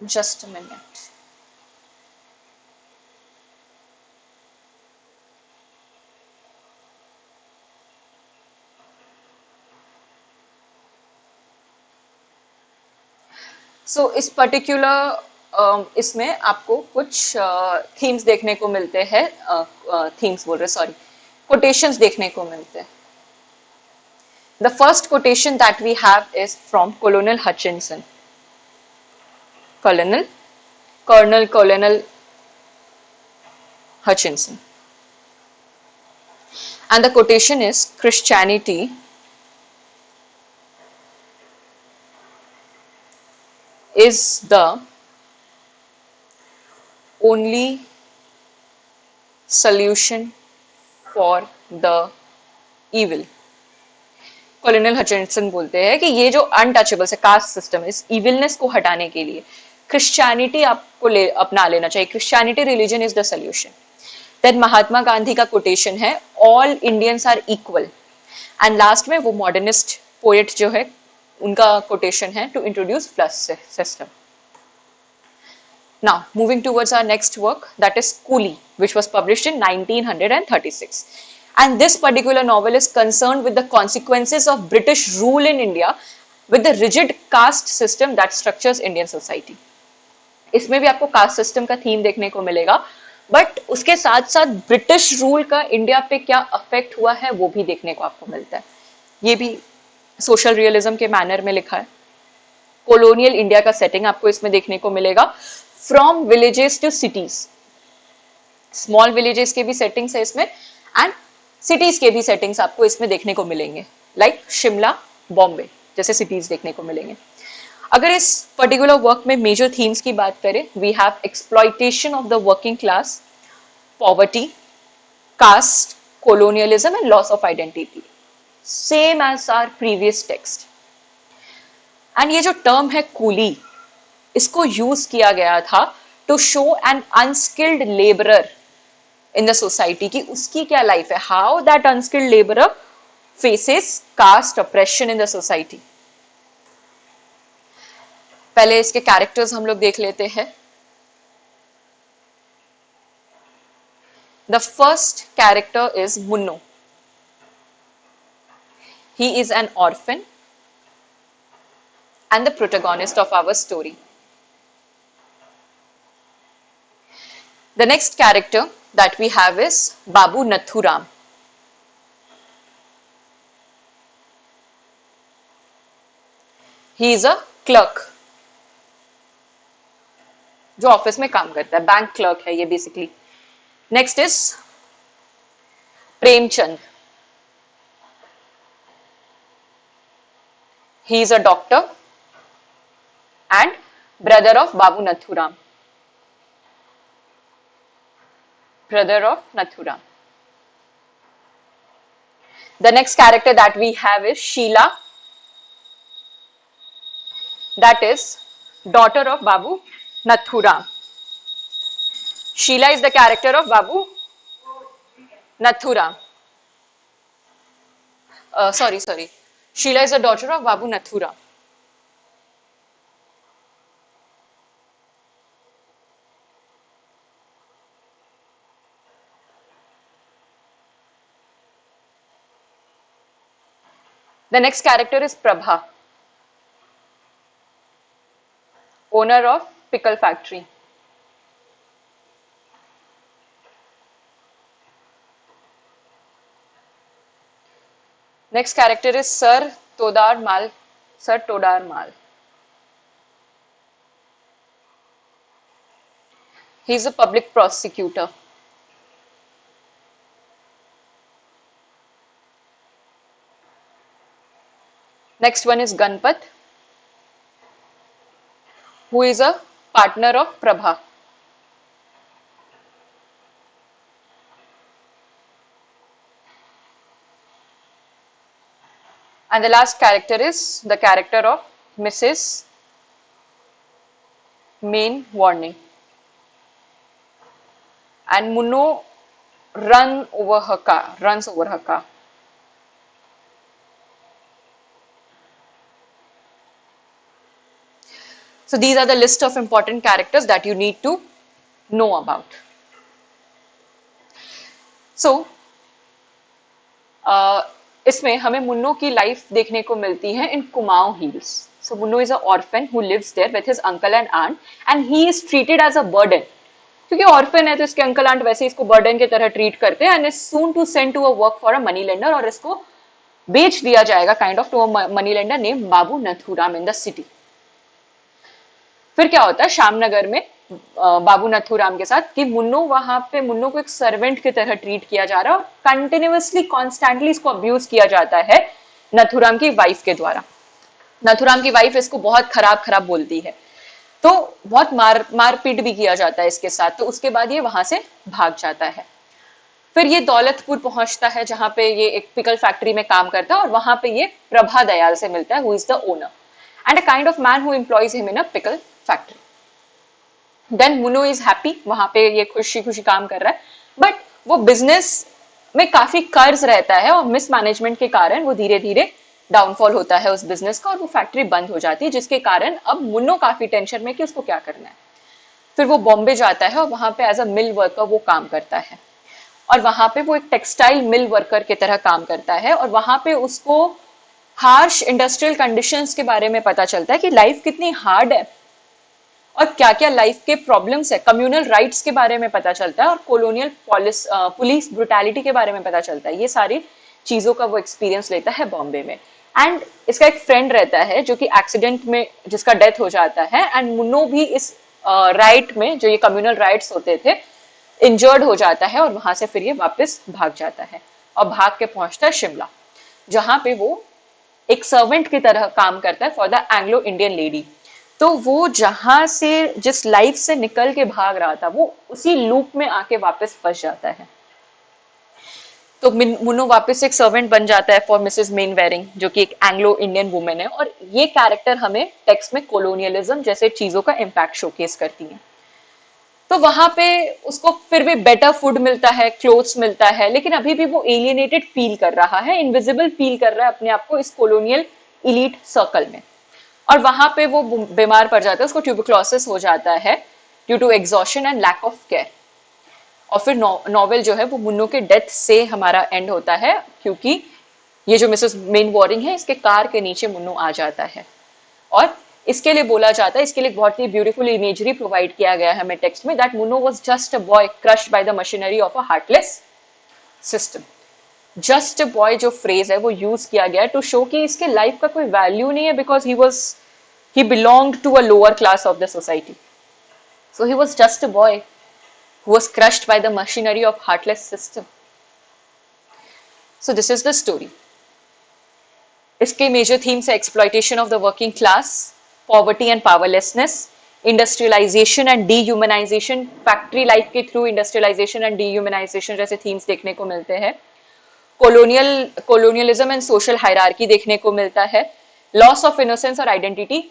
Just a minute. सो इस पर्टिकुलर इसमें आपको कुछ थीम्स देखने को मिलते हैं, थीम्स बोल रहे, सॉरी, कोटेशंस देखने को मिलते हैं। The first quotation that we have is from colonel Hutchinson, colonel colonel Hutchinson, and the quotation is, Christianity is the only solution for the evil। कॉलोनल Hutchinson बोलते हैं कि ये जो अनटचेबल्स है, कास्ट सिस्टम, इस इविलनेस को हटाने के लिए क्रिश्चियनिटी आपको अपना लेना चाहिए। Christianity religion is the solution. Then Mahatma Gandhi का कोटेशन है, all Indians are equal. And last में वो मॉडर्निस्ट पोएट जो है उनका कोटेशन है, to introduce flush system. Now, moving towards our next work, that is Coolie, which was published in 1936. And this particular novel is concerned with the consequences of British rule in India with the rigid caste system that structures Indian society. इसमें भी आपको कास्ट सिस्टम का थीम देखने को मिलेगा, बट उसके साथ साथ ब्रिटिश रूल का इंडिया पे क्या अफेक्ट हुआ है वो भी देखने को आपको मिलता है। ये भी सोशल रियलिज्म के मैनर में लिखा है। कोलोनियल इंडिया का सेटिंग आपको इसमें देखने को मिलेगा, from villages to cities. Small villages के भी सेटिंग्स है इसमें एंड सिटीज के भी सेटिंग्स आपको इसमें देखने को मिलेंगे, लाइक शिमला, बॉम्बे जैसे सिटीज देखने को मिलेंगे। अगर इस पर्टिकुलर वर्क में मेजर थीम्स की बात करें, we have exploitation of the working class, poverty, caste, colonialism and loss of identity, same as our previous text। And ये जो टर्म है कूली, इसको यूज किया गया था to show an unskilled labourer in the society की उसकी क्या लाइफ है, how that unskilled labourer faces caste oppression in the society. पहले इसके कैरेक्टर्स हम लोग देख लेते हैं। The first character is Munoo. He is an orphan and the protagonist of our story. The next character that we have is Babu Nathuram. He is a clerk जो ऑफिस में काम करता है, बैंक क्लर्क है ये basically. Next is Premchand. He is a doctor and brother of Babu Nathuram. Brother of Nathuram. The next character that we have is Sheila. That is daughter of Babu Nathuram. Sheila is the character of Babu Nathuram. Sorry. Sheila is the daughter of Babu Nathuram. The next character is Prabha, owner of pickle factory. Next character is Sir Todar Mal. Sir Todar Mal. He is a public prosecutor. Next one is Ganpat, who is a partner of Prabha. And the last character is the character of Mrs. Main Warning. And Munno runs over her car. So these are the list of important characters that you need to know about. So इसमें हमें मुन्नो की लाइफ देखने को मिलती है in Kumaon hills. So Munno is an orphan who lives there with his uncle and aunt, and he is treated as a burden. क्योंकि ऑर्फन है तो इसके अंकल आंट वैसे इसको बर्डन की तरह ट्रीट करते हैं, and is soon to send to a work for a money lender, और इसको बेच दिया जाएगा kind of to a money lender name Babu Nathuram in the city. फिर क्या होता है श्यामनगर में बाबू नथुराम के साथ कि वहां पे मुन्नो को एक सर्वेंट की तरह ट्रीट किया जा रहा है और कंटिन्यूअसली कॉन्स्टेंटली इसको अब्यूज किया जाता है नथुराम की वाइफ के द्वारा. नथुराम की वाइफ इसको बहुत खराब बोलती है, तो बहुत मारपीट भी किया जाता है इसके साथ. तो उसके बाद ये वहां से भाग जाता है. फिर ये दौलतपुर पहुंचता है जहां पे ये एक पिकल फैक्ट्री में काम करता है, और वहां पे ये प्रभा दयाल से मिलता है, who is the owner and a kind of man who employs him in a pickle factory. Then Munoo is happy, वहां पे ये खुशी काम कर रहा है, बट वो बिजनेस में काफी कर्ज रहता है और मिसमैनेजमेंट के कारण वो धीरे धीरे डाउनफॉल होता है उस बिजनेस का, और वो फैक्ट्री बंद हो जाती है, जिसके कारण अब मुन्नो काफी टेंशन में कि उसको क्या करना है. फिर वो बॉम्बे जाता है और वहां पे एज अ मिल वर्कर वो काम करता है, और वहां पे वो एक टेक्सटाइल मिल वर्कर की तरह काम करता है, और वहां पे उसको हार्श इंडस्ट्रियल कंडीशंस के बारे में पता चलता है कि लाइफ कितनी हार्ड है और क्या क्या लाइफ के प्रॉब्लम्स है. कम्युनल राइट्स के बारे में पता चलता है और कॉलोनियल पुलिस ब्रुटैलिटी के बारे में पता चलता है. ये सारी चीजों का वो एक्सपीरियंस लेता है बॉम्बे में. एंड इसका एक फ्रेंड रहता है जो कि एक्सीडेंट में जिसका डेथ हो जाता है, एंड मुन्नो भी इस राइट में जो ये कम्युनल राइट्स होते थे इंजर्ड हो जाता है, और वहां से फिर ये वापस भाग जाता है और भाग के पहुंचता है शिमला, जहां पे वो एक सर्वेंट की तरह काम करता है for the Anglo Indian lady. तो वो जहां से जिस लाइफ से निकल के भाग रहा था वो उसी लूप में आके वापस फंस जाता है. तो मुन्नो वापस एक सर्वेंट बन जाता है फॉर मिसेस मेनवेरिंग, जो कि एक एंग्लो इंडियन वुमेन है, और ये कैरेक्टर हमें टेक्स्ट में कोलोनियलिज्म जैसे चीजों का इम्पैक्ट शोकेस करती है. तो वहां पे उसको फिर भी बेटर फूड मिलता है, क्लोथ्स मिलता है, लेकिन अभी भी वो एलियनेटेड फील कर रहा है, इनविजिबल फील कर रहा है अपने आप को इस कोलोनियल इलीट सर्कल में. और वहां पे वो बीमार पड़ जाता है, उसको ट्यूबरक्लोसिस हो जाता है due to exhaustion and lack of care. और फिर नॉवेल जो है वो मुन्नो के डेथ से हमारा एंड होता है, क्योंकि ये जो मिसेस मेन वॉरिंग है इसके कार के नीचे मुन्नो आ जाता है. और इसके लिए बोला जाता है, इसके लिए बहुत ही ब्यूटीफुल इमेजरी प्रोवाइड किया गया है हमें टेक्स्ट में, that Munro was just a boy crushed by the machinery of a heartless system. Just a boy जो फ्रेज है वो यूज किया गया टू शो कि इसके लाइफ का कोई वैल्यू नहीं है, because he belonged to a lower class of the society. So he was just a boy who was crushed by the machinery of heartless system. So this is the story. इसके मेजर थीम्स है exploitation of the working class, poverty and powerlessness, industrialisation and dehumanisation, factory life के थ्रू इंडस्ट्रियलाइजेशन एंड डीह्यूमनाइजेशन जैसे थीम्स देखने को मिलते हैं। कोलोनियलिज्म एंड सोशल हायरार्की देखने को मिलता है। लॉस ऑफ इनोसेंस और आइडेंटिटी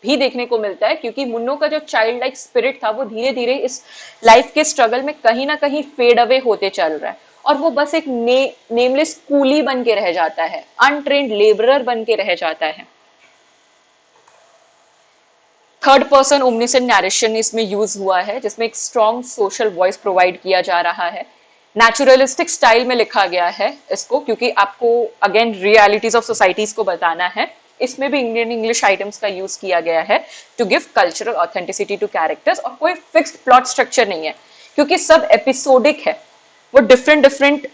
भी देखने को मिलता है, क्योंकि मुन्नो का जो चाइल्ड लाइक स्पिरिट था वो धीरे धीरे इस लाइफ के स्ट्रगल में कहीं ना कहीं फेड अवे होते चल रहा है, और वो बस एक नेमलेस कूली बन के रह जाता है, अनट्रेन्ड लेबरर बन के रह जाता है। थर्ड पर्सन ओमनिसेंट नैरेशन इसमें यूज हुआ है, जिसमें एक स्ट्रॉन्ग सोशल वॉइस प्रोवाइड किया जा रहा है। नेचुरलिस्टिक स्टाइल में लिखा गया है इसको, क्योंकि आपको अगेन रियलिटीज ऑफ सोसाइटीज को बताना है। इसमें भी इंडियन इंग्लिश आइटम्स का यूज किया गया है to give cultural authenticity to characters, और कोई फिक्स्ड प्लॉट स्ट्रक्चर नहीं है, क्योंकि सब एपिसोडिक है, वो डिफरेंट डिफरेंट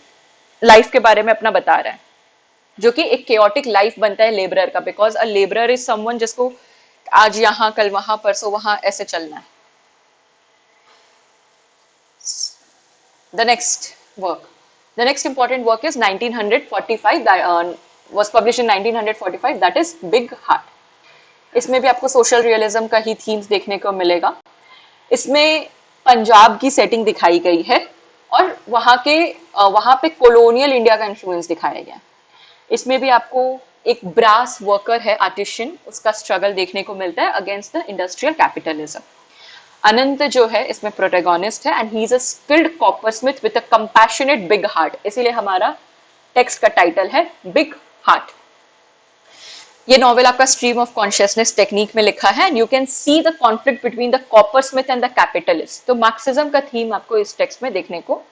लाइफ के बारे में अपना बता रहा है, जो कि एक केओटिक लाइफ बनता है लेबरर का, because a labourer is someone जिसको आज यहाँ कल वहां परसों वहां ऐसे चलना है। The next important work is 1945, was published in 1945, that is Big Heart. इसमें भी आपको सोशल रियलिज्म का ही थीम्स देखने को मिलेगा। इसमें पंजाब की सेटिंग दिखाई गई है और वहाँ पे कॉलोनियल इंडिया का इन्फ्लुएंस दिखाया गया। इसमें भी आपको एक ब्रास वर्कर है, आर्टिशियन, उसका स्ट्रगल देखने को मिलता है against the industrial capitalism. Anant जो है इसमें प्रोटेगोनिस्ट है, and he is a skilled coppersmith with a compassionate big heart, इसीलिए हमारा टेक्स्ट का टाइटल है बिग हार्ट। ये नॉवेल आपका स्ट्रीम ऑफ कॉन्शियसनेस टेक्निक में लिखा है, and you can see the conflict between the coppersmith and the capitalist. तो मार्क्सिज्म का थीम आपको इस टेक्स्ट में देखने को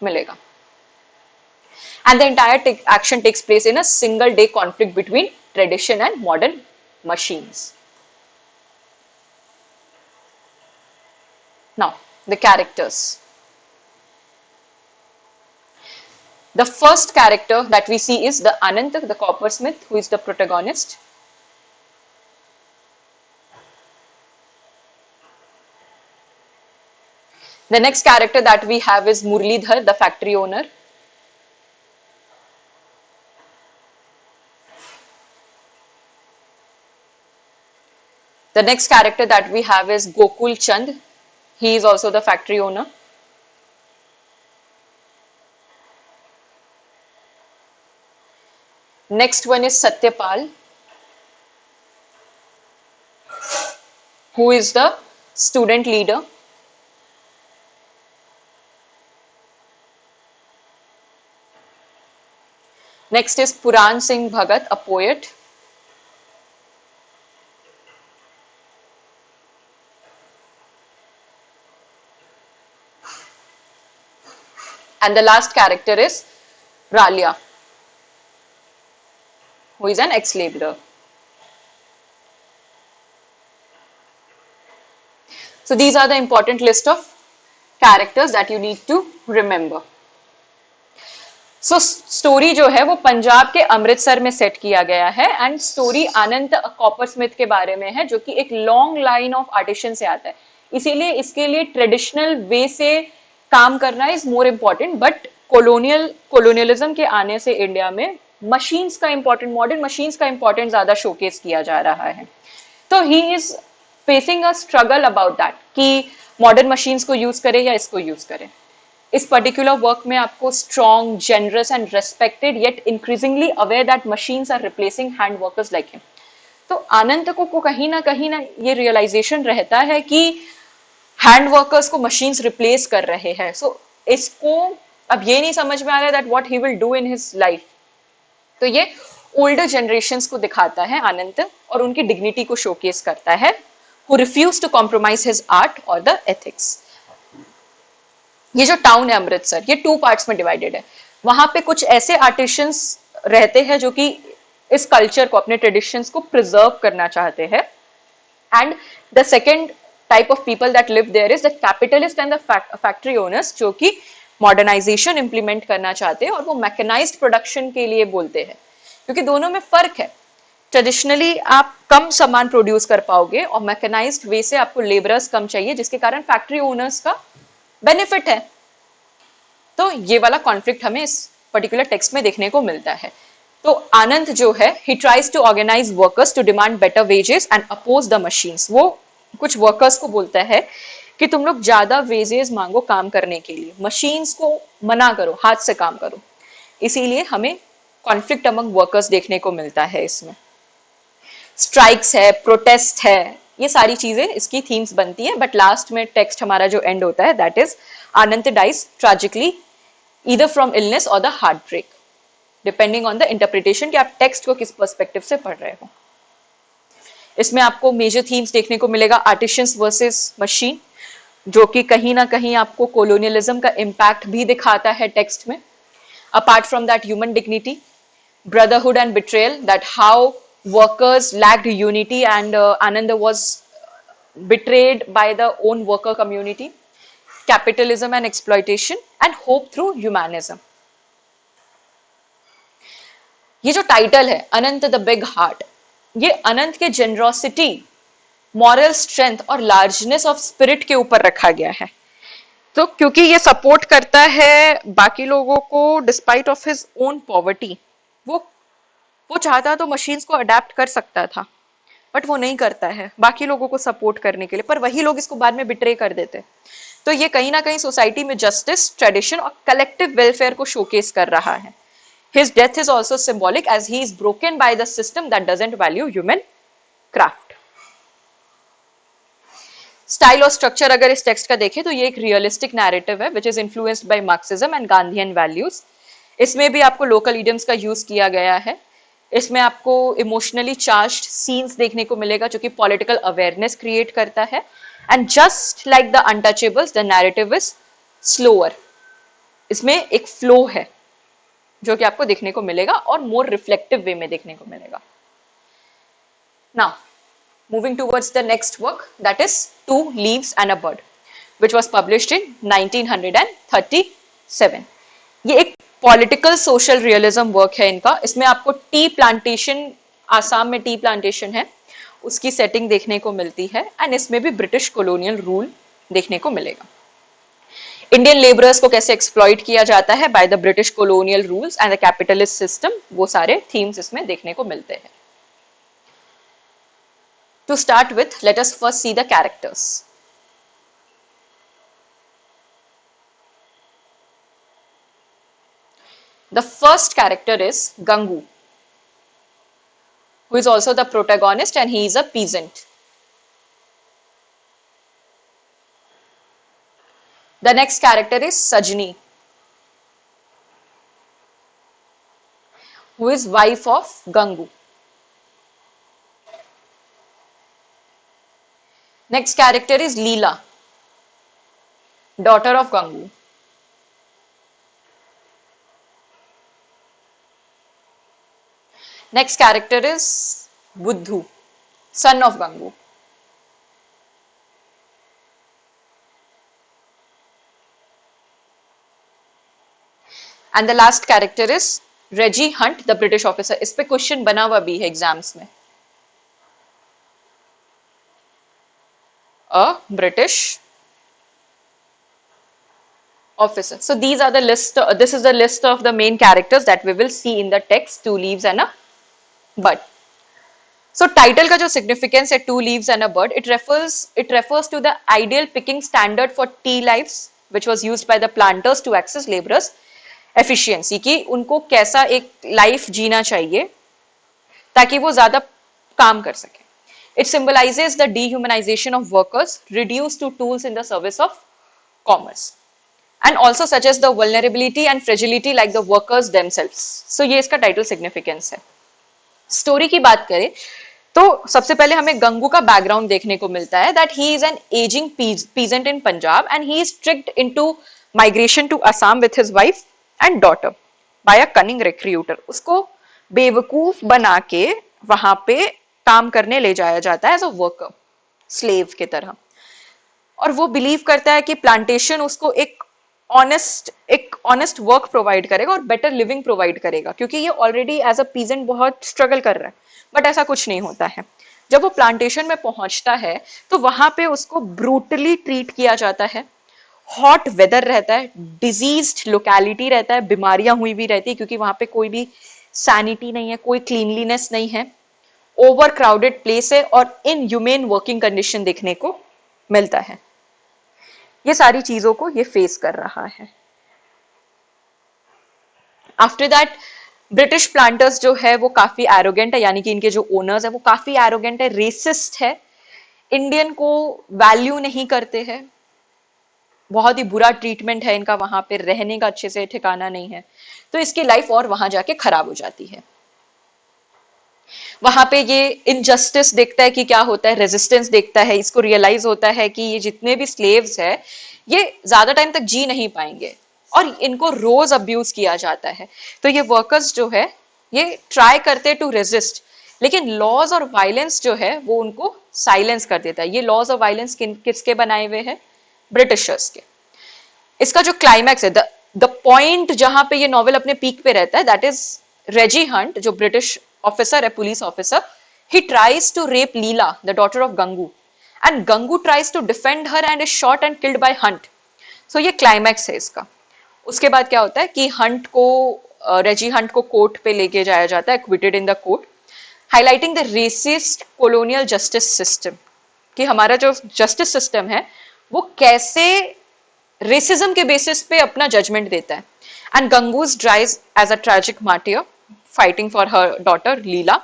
मिलेगा। And the entire action takes place in a single day conflict between tradition and modern machines. Now, the characters. The first character that we see is the Anant, the coppersmith, who is the protagonist. The next character that we have is Murlidhar, the factory owner. The next character that we have is Gokul Chand. He is also the factory owner. Next one is Satyapal, who is the student leader. Next is Puran Singh Bhagat, a poet. And the last character is Ralia, who is an ex-laborer. So these are the important list of characters that you need to remember. So story जो है वो पंजाब के अमृतसर में सेट किया गया है, एंड स्टोरी अनंत कॉपरस्मिथ के बारे में है, जो कि एक लॉन्ग लाइन ऑफ आर्टिशन से आता है, इसीलिए इसके लिए ट्रेडिशनल वे से काम करना is more important. But colonialism के आने से इंडिया में मशीन्स का इंपॉर्टेंट, मॉडर्न मशीन्स का इंपॉर्टेंट ज्यादा शोकेस किया जा रहा है। तो he is facing a struggle about that कि मॉडर्न मशीन्स को यूज करे या इसको यूज करे। इस पर्टिकुलर वर्क में आपको strong, generous and respected yet increasingly aware that machines are replacing hand workers like him. तो आनंद को कहीं ना ये रियलाइजेशन रहता है कि हैंड वर्कर्स को मशीन्स रिप्लेस कर रहे हैं। सो इसको अब ये नहीं समझ में आ रहा है that what he will do in his life. तो ये ओल्डर जनरेशंस को दिखाता है आनंद, और उनकी डिग्निटी को शोकेस करता है, who refuse to compromise his art और द एथिक्स। ये जो टाउन है अमृतसर, ये 2 पार्ट्स में डिवाइडेड है। वहां पे कुछ ऐसे आर्टिशंस रहते हैं जो कि इस कल्चर को, अपने ट्रेडिशंस को प्रिजर्व करना चाहते हैं, and the second type of people that live there is the capitalist and the factory owners, जो कि मॉडर्नाइजेशन इंप्लीमेंट करना चाहते हैं और वो मैकेनाइज्ड प्रोडक्शन के लिए बोलते हैं, क्योंकि दोनों में फर्क है। ट्रेडिशनली आप कम सामान प्रोड्यूस कर पाओगे और मैकेनाइज्ड वे से आपको लेबरर्स कम चाहिए, जिसके कारण फैक्ट्री ओनर्स का बेनिफिट है। तो ये वाला कॉन्फ्लिक्ट हमें इस पर्टिकुलर टेक्स्ट में देखने को मिलता है। तो आनंद जो है, he tries to organise workers to demand better wages and oppose the machines. वो कुछ वर्कर्स को बोलता है कि तुम लोग ज्यादा वेजेस मांगो काम करने के लिए, मशीन्स को मना करो, हाथ से काम करो। इसीलिए हमें कॉन्फ्लिक्ट अमंग वर्कर्स देखने को मिलता है इसमें। स्ट्राइक्स है, प्रोटेस्ट है, ये सारी चीजें इसकी थीम्स बनती है। बट लास्ट में टेक्स्ट हमारा जो एंड होता है, that is Anand dies tragically either from illness और the heart break, depending on the interpretation कि आप टेक्स्ट को किस पर्सपेक्टिव से पढ़ रहे हो। इसमें आपको मेजर थीम्स देखने को मिलेगा, आर्टिशियंस वर्सेस मशीन, जो कि कहीं ना कहीं आपको कोलोनियलिज्म का इम्पैक्ट भी दिखाता है टेक्स्ट में। Apart from that, human dignity, brotherhood and betrayal, that how workers lacked unity and Ananda was betrayed by the own worker community, capitalism and exploitation, and hope through humanism. ये जो टाइटल है अनंत द बिग हार्ट, ये अनंत के जेनरोसिटी, मॉरल स्ट्रेंथ और लार्जनेस ऑफ स्पिरिट के ऊपर रखा गया है। तो क्योंकि ये सपोर्ट करता है बाकी लोगों को despite of his own poverty, वो चाहता तो मशीन्स को अडेप्ट कर सकता था, बट वो नहीं करता है बाकी लोगों को सपोर्ट करने के लिए, पर वही लोग इसको बाद में बिट्रे कर देते। तो ये कहीं ना कहीं सोसाइटी में जस्टिस, ट्रेडिशन और कलेक्टिव वेलफेयर को शोकेस कर रहा है। His death is also symbolic as he is broken by the system that doesn't value human craft. Style और स्ट्रक्चर अगर इस टेक्स्ट का देखें तो ये एक रियलिस्टिक नैरेटिव है which is influenced by Marxism and Gandhian values. इसमें भी आपको लोकल इडियम्स का यूज किया गया है। इसमें आपको इमोशनली चार्ज्ड सीन्स देखने को मिलेगा जो कि पॉलिटिकल अवेयरनेस क्रिएट करता है। And just like the untouchables, the narrative is slower. इसमें एक फ्लो है जो कि आपको देखने को मिलेगा और मोर रिफ्लेक्टिव वे में देखने को मिलेगा। Now moving towards the next work, that is Two Leaves and a Bird, which was published in 1937. ये एक पॉलिटिकल सोशल रियलिज्म वर्क है इनका। इसमें आपको टी प्लांटेशन, आसाम में टी प्लांटेशन है, उसकी सेटिंग देखने को मिलती है। एंड इसमें भी ब्रिटिश कॉलोनियल रूल देखने को मिलेगा। इंडियन लेबरर्स को कैसे एक्सप्लॉइट किया जाता है by the British colonial rules and the capitalist system, वो सारे थीम्स इसमें देखने को मिलते हैं। To start with, let us first see the characters. The first character is Gangu, who is also the protagonist, and he is a peasant. The next character is Sajni, who is wife of Gangu. Next character is Leela, daughter of Gangu. Next character is Buddhu, son of Gangu. And the last character is Reggie Hunt, the British officer. इस पे क्वेश्चन बना हुआ भी है एग्जाम्स में। A British officer. So these are the list. This is the list of the main characters that we will see in the text. Two leaves and a bird. So title का जो significance है Two Leaves and a Bird, it refers to the ideal picking standard for tea lives, which was used by the planters to access laborers efficiency, कि उनको कैसा एक लाइफ जीना चाहिए ताकि वो ज्यादा काम कर सके। It symbolizes the dehumanization of workers reduced to tools in the service of commerce, and also such as the vulnerability and fragility like the workers themselves. So ये इसका title significance है। स्टोरी की बात करें तो सबसे पहले हमें गंगू का बैकग्राउंड देखने को मिलता है that he is an aging peasant in Punjab and he is tricked into migration to Assam with his wife and daughter by a cunning recruiter. उसको बेवकूफ बना के वहां पे काम करने ले जाया जाता है एज अ वर्कर। स्लेव की तरह। और वो बिलीव करता है कि प्लांटेशन उसको एक ऑनेस्ट वर्क प्रोवाइड करेगा और बेटर लिविंग प्रोवाइड करेगा, क्योंकि ये ऑलरेडी एज अ पीजेंट बहुत स्ट्रगल कर रहा है। बट ऐसा कुछ नहीं होता है। जब वो प्लांटेशन में पहुंचता है तो वहां पे उसको ब्रूटली ट्रीट किया जाता है। हॉट वेदर रहता है, डिजीज्ड लोकेलिटी रहता है, बीमारियां हुई भी रहती है क्योंकि वहां पे कोई भी सैनिटी नहीं है, कोई क्लीनलीनेस नहीं है, ओवर क्राउडेड प्लेस है और इनह्यूमेन वर्किंग कंडीशन देखने को मिलता है। ये सारी चीजों को ये फेस कर रहा है। आफ्टर दैट ब्रिटिश प्लांटर्स जो है वो काफी एरोगेंट है, यानी कि इनके जो ओनर्स है वो काफी एरोगेंट है, रेसिस्ट है, इंडियन को वैल्यू नहीं करते हैं, बहुत ही बुरा ट्रीटमेंट है इनका, वहां पे रहने का अच्छे से ठिकाना नहीं है। तो इसकी लाइफ और वहां जाके खराब हो जाती है। वहां पे ये इनजस्टिस देखता है कि क्या होता है, रेजिस्टेंस देखता है, इसको रियलाइज होता है कि ये जितने भी स्लेव्स है ये ज्यादा टाइम तक जी नहीं पाएंगे और इनको रोज अब्यूज किया जाता है। तो ये वर्कर्स जो है ये ट्राई करते टू रेजिस्ट, लेकिन लॉज और वायलेंस जो है वो उनको साइलेंस कर देता है। ये लॉज और वायलेंस किसके बनाए हुए हैं? ब्रिटिशर्स के। इसका जो क्लाइमैक्स है, द पॉइंट जहां पे ये नॉवेल अपने पीक पे रहता है, दैट इज रेजी हंट, जो ब्रिटिश ऑफिसर है, police officer, he tries to rape Leela, the daughter of Gangu, and Gangu tries to defend her and is shot and killed by Hunt. So ये क्लाइमैक्स है इसका। उसके बाद क्या होता है कि हंट को, रेजी हंट को कोर्ट पे लेके जाया जाता है, acquitted in the court, highlighting the racist colonial justice system, कि हमारा जो जस्टिस सिस्टम है वो कैसे रेसिज्म के बेसिस पे अपना जजमेंट देता है। And Gangu's dies as a tragic martyr fighting for her daughter Leela,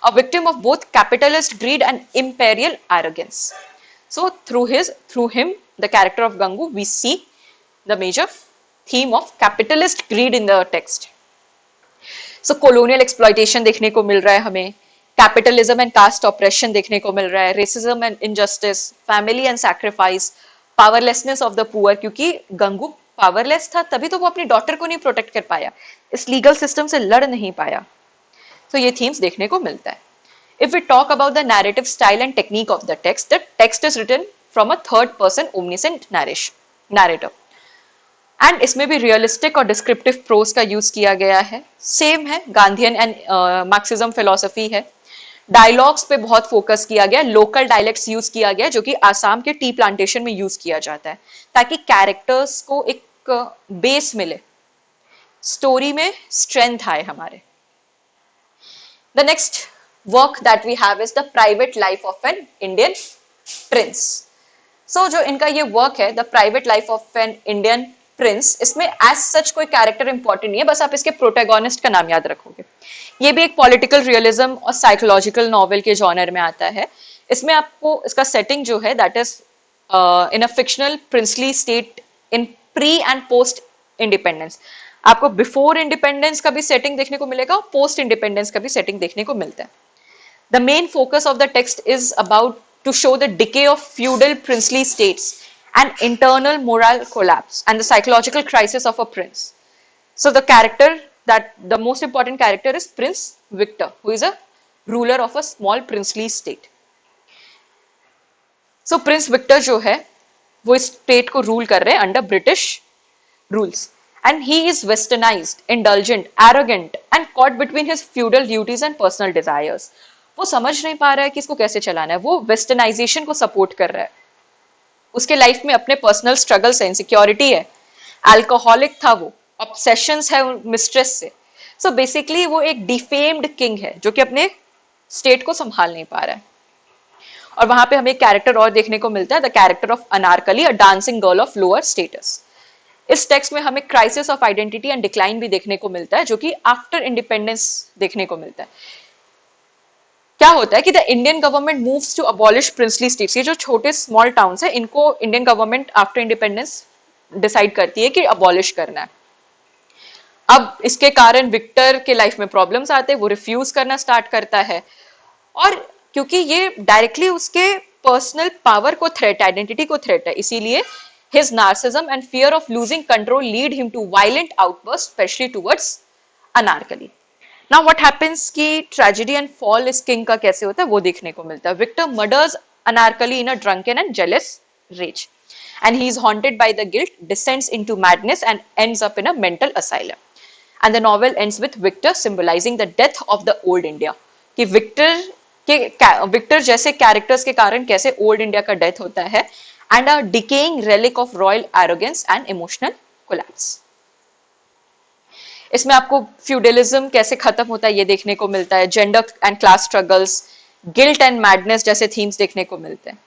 a victim of both capitalist greed and imperial arrogance. So through him, the character of Gangu, we see the major theme of capitalist greed in the text. So colonial exploitation देखने को मिल रहा है हमें, capitalism and caste oppression देखने को मिल रहा है, racism and injustice, family and sacrifice, powerlessness of the poor, क्योंकि गंगू पावरलेस था तभी तो वो अपनी डॉटर को नहीं प्रोटेक्ट कर पाया, इस लीगल सिस्टम से लड़ नहीं पाया। तो ये थीम्स देखने को मिलता है। If we talk about the narrative style and technique of the text is written from a third person omniscient narrator, and इसमें भी रियलिस्टिक और डिस्क्रिप्टिव प्रोज का यूज किया गया है। सेम है, गांधीयन एंड मार्क्सिज्म फिलोसफी है। डायलॉग्स पे बहुत फोकस किया गया, लोकल डायलेक्ट्स यूज किया गया जो कि आसाम के टी प्लांटेशन में यूज किया जाता है, ताकि कैरेक्टर्स को एक बेस मिले, स्टोरी में स्ट्रेंथ आए हमारे। The next work that we have is the private life of an Indian prince. So जो इनका ये वर्क है, the private life of an Indian prince, इसमें एज सच कोई कैरेक्टर इंपॉर्टेंट नहीं है, बस आप इसके प्रोटैगोनिस्ट का नाम याद रखोगे। ये भी एक पॉलिटिकल रियलिज्म और साइकोलॉजिकल नॉवेल के जॉनर में आता है। इसमें आपको इसका सेटिंग जो है that is in a fictional princely state in pre and post independence. आपको बिफोर इंडिपेंडेंस का भी सेटिंग देखने को मिलेगा, पोस्ट इंडिपेंडेंस का भी सेटिंग देखने को मिलता है। The main focus of the text is about to show the decay of feudal princely states and internal moral collapse and the psychological crisis of a prince. So the most important character is Prince Victor, who is a ruler of a small princely state. So Prince Victor जो है वो इस स्टेट को रूल कर रहे हैं under British rules, and he is westernized, indulgent, arrogant and caught between his feudal duties and personal desires. वो समझ नहीं पा रहा है कि इसको कैसे चलाना है, वो वेस्टर्नाइजेशन को सपोर्ट कर रहा है। उसके लाइफ में अपने पर्सनल स्ट्रगल्स है, इनसिक्योरिटी है, अल्कोहलिक था वो, ऑब्सेशंस है मिस्ट्रेस से। सो बेसिकली वो एक डिफेम्ड किंग है जो कि अपने स्टेट को संभाल नहीं पा रहा है। और वहां पे हमें एक कैरेक्टर और देखने को मिलता है, the character of Anarkali, a dancing girl of lower status. इस टेक्स्ट में हमें crisis of identity and decline भी देखने को मिलता है, जो कि आफ्टर इंडिपेंडेंस देखने को मिलता है। क्या होता है कि the Indian government moves to abolish princely states. ये जो छोटे स्मॉल टाउन्स है इनको Indian government after independence decide करती है कि अबॉलिश करना है। अब इसके कारण विक्टर के लाइफ में प्रॉब्लम्स आते हैं, वो रिफ्यूज करना स्टार्ट करता है, और क्योंकि ये डायरेक्टली उसके पर्सनल पावर को थ्रेट, आइडेंटिटी को थ्रेट है, इसीलिए his narcissism and fear of losing control lead him to violent outbursts, especially towards Anarkali. Now what happens कि ट्रेजेडी एंड फॉल इस किंग का कैसे होता है वो देखने को मिलता है। Victor murders Anarkali in a drunken and jealous rage, and he is haunted by the guilt, descends into madness and ends up in a mental asylum. And the novel ends with Victor symbolizing the death of the old India, कि विक्टर जैसे कैरेक्टर्स के कारण कैसे ओल्ड इंडिया का डेथ होता है, and a decaying relic of royal arrogance and emotional collapse. इसमें आपको फ्यूडलिज्म कैसे खत्म होता है ये देखने को मिलता है, gender and class struggles, guilt and madness जैसे थीम्स देखने को मिलते हैं.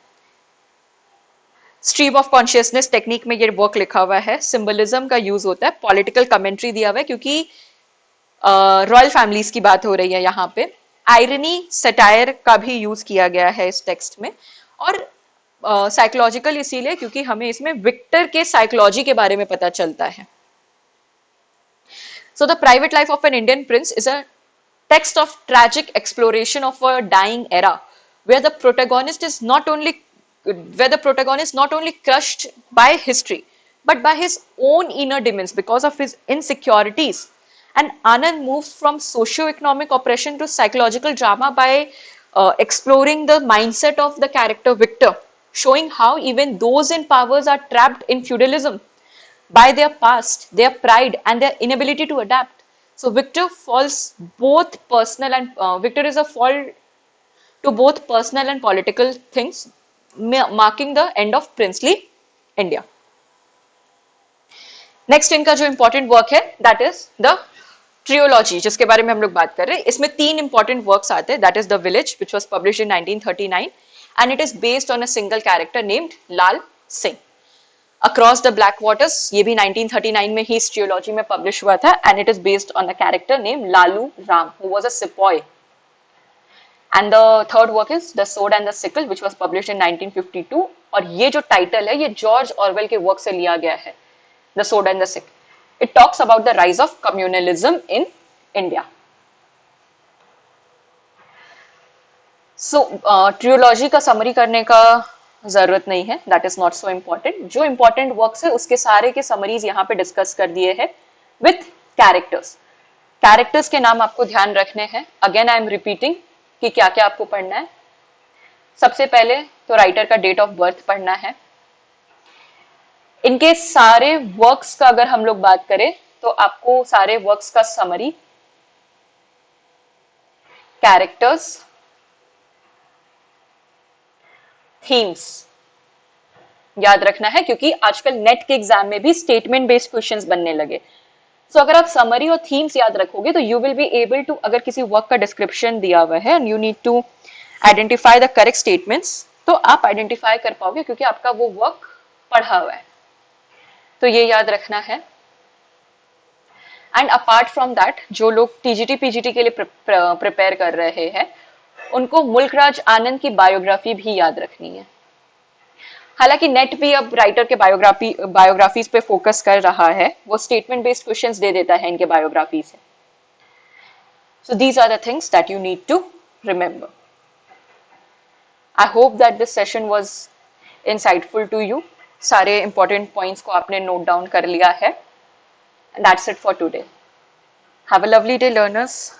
स्ट्रीम ऑफ कॉन्शियसनेस टेक्निक में ये वर्क लिखा हुआ है. सिंबलिज्म का यूज होता है, पॉलिटिकल कमेंट्री दिया हुआ है क्योंकि रॉयल फैमिलीज की बात हो रही है यहाँ पे. आयरनी सटायर का भी यूज किया गया है इस टेक्स्ट में, और साइकोलॉजिकल इसीलिए क्योंकि हमें इसमें विक्टर के साइकोलॉजी के बारे में पता चलता है. So the private life of an Indian prince is a text of tragic exploration of a dying era, where the protagonist is not only crushed by history, but by his own inner demons because of his insecurities. And Anand moves from socio-economic oppression to psychological drama by exploring the mindset of the character Victor, showing how even those in powers are trapped in feudalism by their past, their pride, and their inability to adapt. So Victor falls both personal and Victor is a fall to both personal and political things, marking the end of princely India. Next इनका जो इंपॉर्टेंट वर्क है दैट इज द ट्रियोलॉजी, जिसके बारे में हम लोग बात कर रहे हैं. इसमें 3 इंपॉर्टेंट वर्क्स आते हैं. That is the village which was published in 1939 and it is based on a single character named Lal Singh. Across the black waters, ये भी 1939 में ही इस ट्रियोलॉजी में पब्लिश हुआ था, and it is based on a character name Lalu Ram who was a sepoy. And the third work is the sword and the sickle which was published in 1952, और ये जो टाइटल है ये जॉर्ज ऑरवेल के वर्क से लिया गया है, the sword and the sickle. It talks about the rise of communalism in India. सो ट्रियोलॉजी का समरी करने का जरूरत नहीं है, that is not so important. जो इंपॉर्टेंट वर्क्स है उसके सारे के समरीज यहाँ पे डिस्कस कर दिए हैं विथ कैरेक्टर्स. कैरेक्टर्स के नाम आपको ध्यान रखने हैं. अगेन आई एम रिपीटिंग कि क्या क्या आपको पढ़ना है. सबसे पहले तो राइटर का डेट ऑफ बर्थ पढ़ना है. इनके सारे वर्क्स का अगर हम लोग बात करें तो आपको सारे वर्क्स का समरी, कैरेक्टर्स, थीम्स याद रखना है क्योंकि आजकल नेट के एग्जाम में भी स्टेटमेंट बेस्ड क्वेश्चंस बनने लगे. सो अगर आप समरी और थीम्स याद रखोगे तो you will be able to, अगर किसी वर्क का डिस्क्रिप्शन दिया हुआ है and you need to identify the correct statements, तो आप आइडेंटिफाई कर पाओगे क्योंकि आपका वो वर्क पढ़ा हुआ है. तो ये याद रखना है. एंड अपार्ट फ्रॉम दैट, जो लोग टीजीटी पीजीटी के लिए प्रिपेयर कर रहे हैं उनको मुल्कराज आनंद की बायोग्राफी भी याद रखनी है. हालांकि नेट भी अब राइटर के बायोग्राफीज पे फोकस कर रहा है, वो स्टेटमेंट बेस्ड क्वेश्चंस दे देता है इनके बायोग्राफी से. So these are the things that you need to remember. I hope that this session was insightful to you. सारे इंपॉर्टेंट पॉइंट्स को आपने नोट डाउन कर लिया है. That's it for today. Have a lovely day learners.